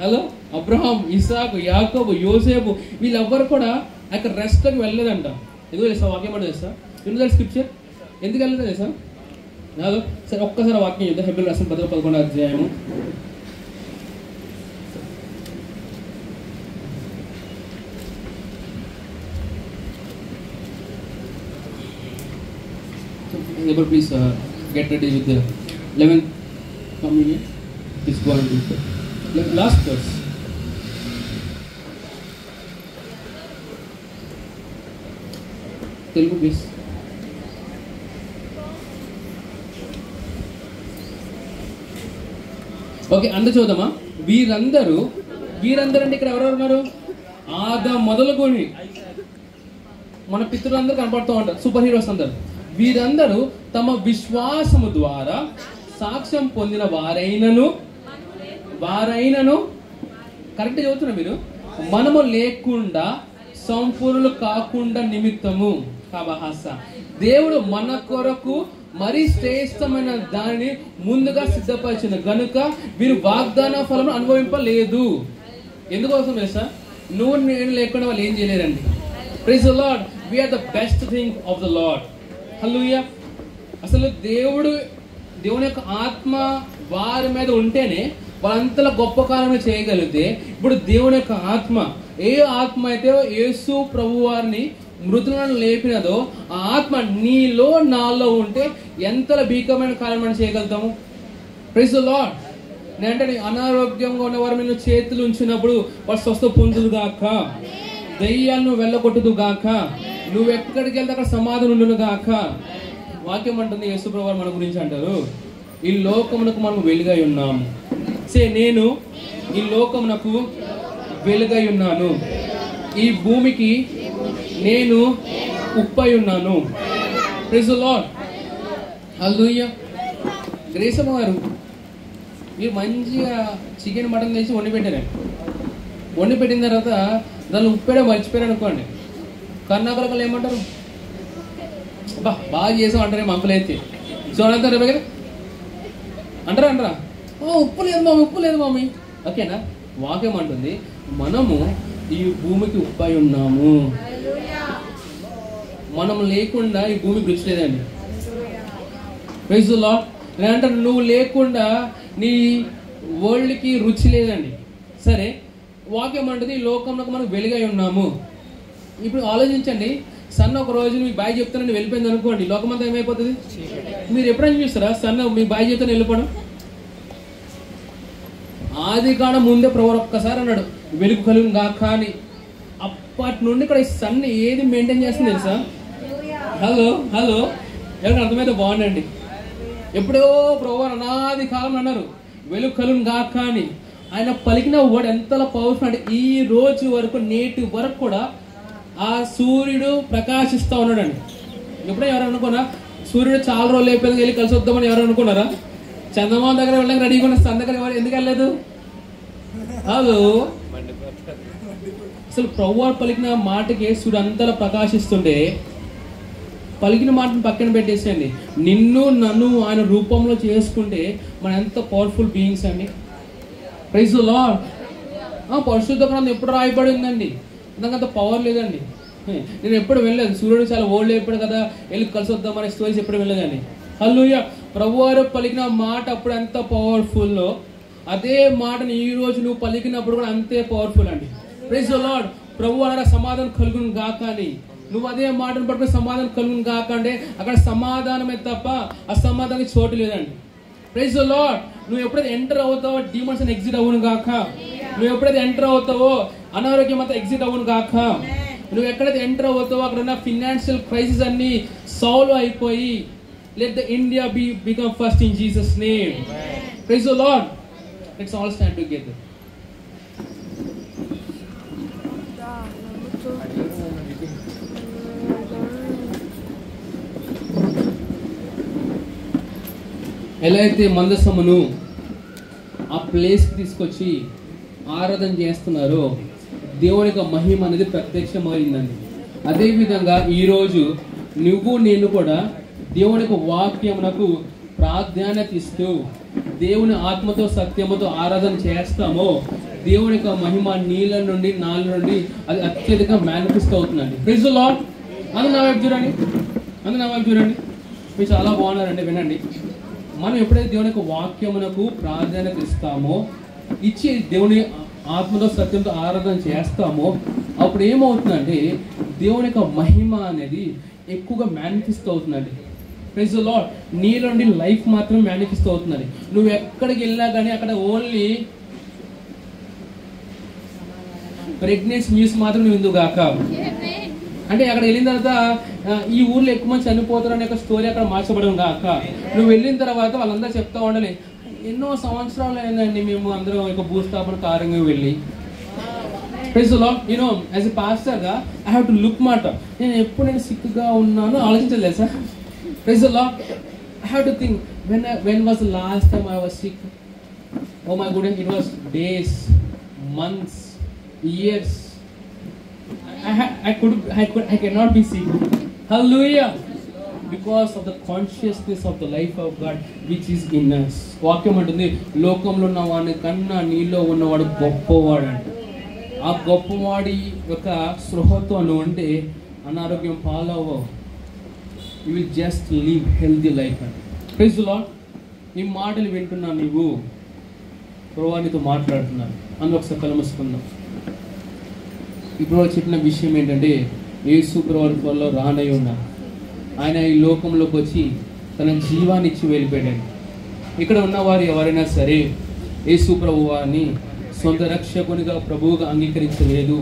హలో, అబ్రహాం, ఇస్సాకు, యాకోబు, యోసేపు వీళ్ళెవ్వరు కూడా అక్కడ రెస్ట్లోకి వెళ్ళలేదంట. ఎందుకు తెలుసా? వాక్యం అంటే తెలుసా? ఎందుకు స్క్రిప్చర్ ఎందుకు వెళ్ళలేదు తెలుసా? హలో, సరే ఒక్కసారి వాక్యం చూద్దాం. హెబ్రీయులకు రాసిన 11వ అధ్యాయము. Please get ready with the 11th communion. Please go and do it. Last verse. Telugu please. Okay, అందరూ చూద్దామా? వీరందరూ అంటే ఇక్కడ ఎవరెవరు ఉన్నారు? ఆదాము మొదలుకొని మన పితరులందరూ కనపడుతూ ఉంటారు, సూపర్ హీరోస్ అందరు. వీరందరూ తమ విశ్వాసము ద్వారా సాక్ష్యం పొందిన వారైనను కరెక్ట్ చదువుతున్నా మీరు, మనము లేకుండా సంపూర్ణులు కాకుండా నిమిత్తము కాబహాస దేవుడు మన కొరకు మరి శ్రేష్టమైన దానిని ముందుగా సిద్ధపరిచిన గనుక వీరు వాగ్దాన ఫలం అనుభవింపలేదు. ఎందుకోసం తెలుసా? నువ్వు నేను లేకుండా వాళ్ళు ఏం చేయలేరండి. Praise the Lord, we are the best thing of the Lord. Hallelujah. అసలు దేవుని యొక్క ఆత్మ వారి మీద ఉంటేనే వాళ్ళంతలా గొప్ప కార్యము చేయగలిగితే, ఇప్పుడు దేవుని యొక్క ఆత్మ ఏ ఆత్మ అయితే యేసు ప్రభు వారిని మృతులను లేపినదో ఆ ఆత్మ నీలో నాలో ఉంటే ఎంతలా భీకరమైన కార్యము చేయగలుగుతాము. Praise the Lord. నేనంటే అనారోగ్యంగా ఉన్న వారి మీద చేతులు ఉంచినప్పుడు వాడు స్వస్థ పొందుదు గాక, దయ్యాలను వెళ్ళగొట్టుదు గాక, నువ్వు ఎక్కడికి వెళ్తే అక్కడ సమాధానం ఉండును గాక. వాక్యం అంటుంది, యేసు ప్రభు మన గురించి అంటారు, ఈ లోకమునకు మనం వెలుగై ఉన్నాము. నేను ఈ లోకమునకు వెలుగై ఉన్నాను, ఈ భూమికి నేను ఉప్పై ఉన్నాను. ప్రైజ్ ది లార్డ్, హల్లెలూయా. గ్రేసమ్మ గారు మీరు మంచిగా చికెన్ మటన్ చేసి వండి పెట్టారు. వండి పెట్టిన తర్వాత దాన్ని ఉప్పేడే మర్చిపోయారు అనుకోండి, కర్ణాకరకలు ఏమంటారు? బాగా చేసాం అంటారే మంపలైతే చూడంటారు కదా, అంటారా? ఉప్పు లేదు మమ్మీ. ఓకేనా? వాక్యం అంటుంది మనము ఈ భూమికి ఉప్పై ఉన్నాము. మనం లేకుండా ఈ భూమికి రుచి లేదండి. Praise the Lord. లేదంటే నువ్వు లేకుండా నీ వరల్డ్కి రుచి లేదండి. సరే, వాక్యం అంటుంది ఈ లోకంలో మనం వెలుగై ఉన్నాము. ఇప్పుడు ఆలోచించండి, సన్ ఒక రోజు మీకు బాయ్ చెప్తానని వెళ్ళిపోయింది అనుకోండి, లోకమంతా ఏమైపోతుంది? మీరు ఎప్పుడైనా చూస్తారా సన్ మీ బాయ్ చెప్తాను వెళ్ళిపోవడం? ఆది కాడ ముందే ప్రభు ఒక్కసారి అన్నాడు వెలుగు కలుగును గాక అని. అప్పటి నుండి ఇక్కడ సన్ ఏది మెయింటైన్ చేస్తుంది తెలుసా? హలో ఎవరికి అర్థమైతే బాగుండండి. ఎప్పుడో ప్రభు అనాది కాలం అన్నారు వెలుగు కలుగును గాక అని. ఆయన పలికిన వర్డ్ ఎంతలా పవర్ఫుల్ అంటే ఈ రోజు వరకు, నేటి వరకు కూడా ఆ సూర్యుడు ప్రకాశిస్తూ ఉన్నాడండి. ఎప్పుడో ఎవరు అనుకున్నా సూర్యుడు చాలా రోజులు అయిపోయింది వెళ్ళి కలిసి వద్దామని ఎవరు అనుకున్నారా? చందమామ దగ్గర వెళ్ళడానికి రెడీగా ఉన్న సన్ దగ్గర ఎవరు ఎందుకు వెళ్ళలేదు? హలో, అసలు ప్రభువు పలికిన మాటకి సూర్యుడు అంతలా ప్రకాశిస్తుంటే పలికిన మాటను పక్కన పెట్టేసేయండి, నిన్ను నన్ను ఆయన రూపంలో చేసుకుంటే మన ఎంత పవర్ఫుల్ బీయింగ్స్ అండి. Praise the Lord. పరిశుద్ధ గ్రంథం ఎప్పుడు రాయబడి ఉందండి, అంత పవర్ లేదండి. నేను ఎప్పుడు వెళ్ళలేదు, సూర్యుడు చాలా ఓల్డ్ అయిపోయాడు కదా వెళ్ళి కలిసి వద్దామనే స్టోరీస్ ఎప్పుడు వెళ్ళలేదండి. హల్లెలూయా. ప్రభువారు పలికిన మాట అప్పుడు ఎంత పవర్ఫుల్లో అదే మాటను ఈ రోజు నువ్వు పలికినప్పుడు కూడా అంతే పవర్ఫుల్ అండి. Praise the lord. ప్రభు అలా సమాధానం కలుగును గాక అని నువ్వు అదే మాటను పట్టుకుని సమాధానం కలుగును గాక అంటే అక్కడ సమాధానమే తప్ప అసమాధానానికి చోటు లేదండి. Praise the Lord. నువ్వు ఎప్పుడైతే ఎంటర్ అవుతావో డీమన్స్ అని ఎగ్జిట్ అవ్వను గాక. నువ్వు ఎప్పుడైతే ఎంటర్ అవుతావో అనారోగ్యం అంతా ఎగ్జిట్ అవ్వను గాక. నువ్వు ఎక్కడైతే ఎంటర్ అవుతావో అక్కడ ఉన్న ఫినాన్షియల్ క్రైసిస్ అన్ని సాల్వ్ అయిపోయి let the India become first in Jesus name. Praise the Lord. Let's all stand together. ఎలా అయితే మందసమును ఆ ప్లేస్కి తీసుకొచ్చి ఆరాధన చేస్తున్నారో దేవుని యొక్క మహిమ అనేది ప్రత్యక్షమైందండి. అదేవిధంగా ఈరోజు నువ్వు నేను కూడా దేవుని యొక్క వాక్యమునకు ప్రాధాన్యత ఇస్తూ దేవుని ఆత్మతో సత్యముతో ఆరాధన చేస్తామో దేవుని యొక్క మహిమ నీళ్ళ నుండి నాళ్ళ నుండి అది అత్యధికంగా మేనిఫెస్ట్ అవుతుందండి. Praise the Lord. అందరూ నా వైపు చూడండి, అందరూ నా వైపు చూడండి. మీరు చాలా బాగున్నారండి, వినండి. మనం ఎప్పుడైతే దేవుని యొక్క వాక్యమునకు ప్రాధాన్యత ఇస్తామో, ఇచ్చి దేవుని ఆత్మతో సత్యంతో ఆరాధన చేస్తామో అప్పుడు ఏమవుతుందంటే దేవుని యొక్క మహిమ అనేది ఎక్కువగా మేనిఫెస్ట్ అవుతుందండి. Praise the Lord. నీలో నుండి లైఫ్ మాత్రం మేనిఫెస్ట్ అవుతుందండి. నువ్వు ఎక్కడికి వెళ్ళినా కానీ అక్కడ ఓన్లీ ప్రెగ్నెన్సీ న్యూస్ మాత్రం నువ్వు ఎందుకు కాక, అంటే అక్కడ వెళ్ళిన తర్వాత ఈ ఊర్లో ఎక్కువ మంది చనిపోతారు అనే ఒక స్టోరీ అక్కడ మార్చబడం కాక, నువ్వు వెళ్ళిన తర్వాత వాళ్ళందరూ చెప్తా ఉండాలి, ఎన్నో సంవత్సరాలు అయిందండి మేము అందరం ఒక భూస్థాపన కార్యంగా వెళ్ళి. Praise the Lord. You know as a పాస్టర్గా ఐ హ్యావ్ టు లుక్ మాట, నేను ఎప్పుడు నేను సిక్గా ఉన్నాను ఆలోచించలేదు sir. Praise the Lord. I have to think when was the last time I was sick? Oh my goodness, it was days, months, years. I cannot be sick. Hallelujah. Because of the consciousness of the life of God which is in us. వాక్యం అంటుంది, లోకంలో ఉన్న వాడిని కన్నా నీలో ఉన్నవాడు గొప్పవాడు అంటే. ఆ గొప్పవాడి యొక్క స్పృహతో నువ్వు ఉంటే అనారోగ్యం పాలవో. You will just live healthy life అండి. Praise the Lord. నీ మాటలు వింటున్నా, నీవు ప్రభువా నీతో మాట్లాడుతున్నాను. అందులో ఒకసారి కలమసుకుందాం. ఇప్పుడు చెప్పిన విషయం ఏంటంటే యేసు ప్రభువు త్వరలో రానై ఉన్నారు. ఆయన ఈ లోకంలోకి వచ్చి తన జీవాన్ని ఇచ్చి వెళ్ళిపోయాడు. ఇక్కడ ఉన్నవారు ఎవరైనా సరే యేసు ప్రభువాన్ని సొంత రక్షకునిగా ప్రభువుగా అంగీకరించలేదు,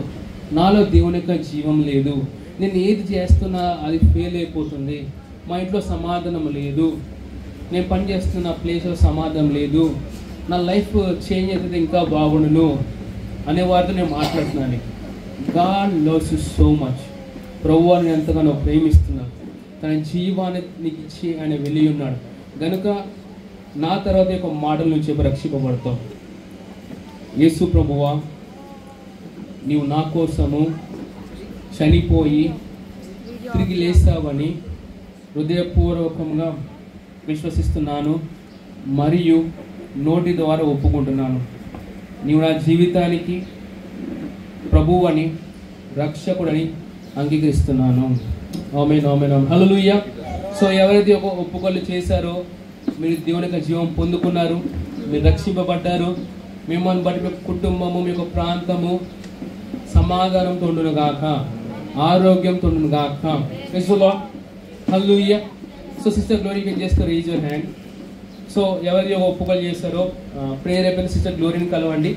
నాలో దేవుని యొక్క జీవం లేదు, నేను ఏది చేస్తున్నా అది ఫెయిల్ అయిపోతుంది, మా ఇంట్లో సమాధానం లేదు, నేను పని చేస్తున్న ప్లేస్లో సమాధానం లేదు, నా లైఫ్ చేంజ్ అయితే ఇంకా బాగుండును అనే వారితో నేను మాట్లాడుతున్నాను. God loves you so much. ప్రభువాన్ని ఎంతగానో ప్రేమిస్తున్నాను, తన జీవాన్ని నీకు ఇచ్చి ఆయన వెళ్ళి ఉన్నాడు గనుక నా తర్వాత యొక్క మాటల నుంచి రక్షింపబడతావు. యేసు ప్రభువా, నీవు నా కోసము చనిపోయి తిరిగి లేస్తావని హృదయపూర్వకంగా విశ్వసిస్తున్నాను మరియు నోటి ద్వారా ఒప్పుకుంటున్నాను. నీవు నా జీవితానికి ప్రభువని రక్షకుడని అంగీకరిస్తున్నాను. ఆమేన్, ఆమేన్, ఆమేన్. హల్లెలూయా. సో ఎవరైతే ఒక ఒప్పుకోలు చేశారో మీరు దేవుని యొక్క జీవం పొందుకున్నారు, మీరు రక్షింపబడ్డారు. మిమ్మల్ని బట్టి మీ కుటుంబము, మీ యొక్క ప్రాంతము సమాధానంతో ఉండును గాక, ఆరోగ్యంతో ఉండును గాక. Hallelujah. So sister Glory can just raise your hand. So ఎవరైతే ఒప్పుకోలు చేశారో ప్రేరేపణ సిస్టర్ గ్లోరీని కలవండి.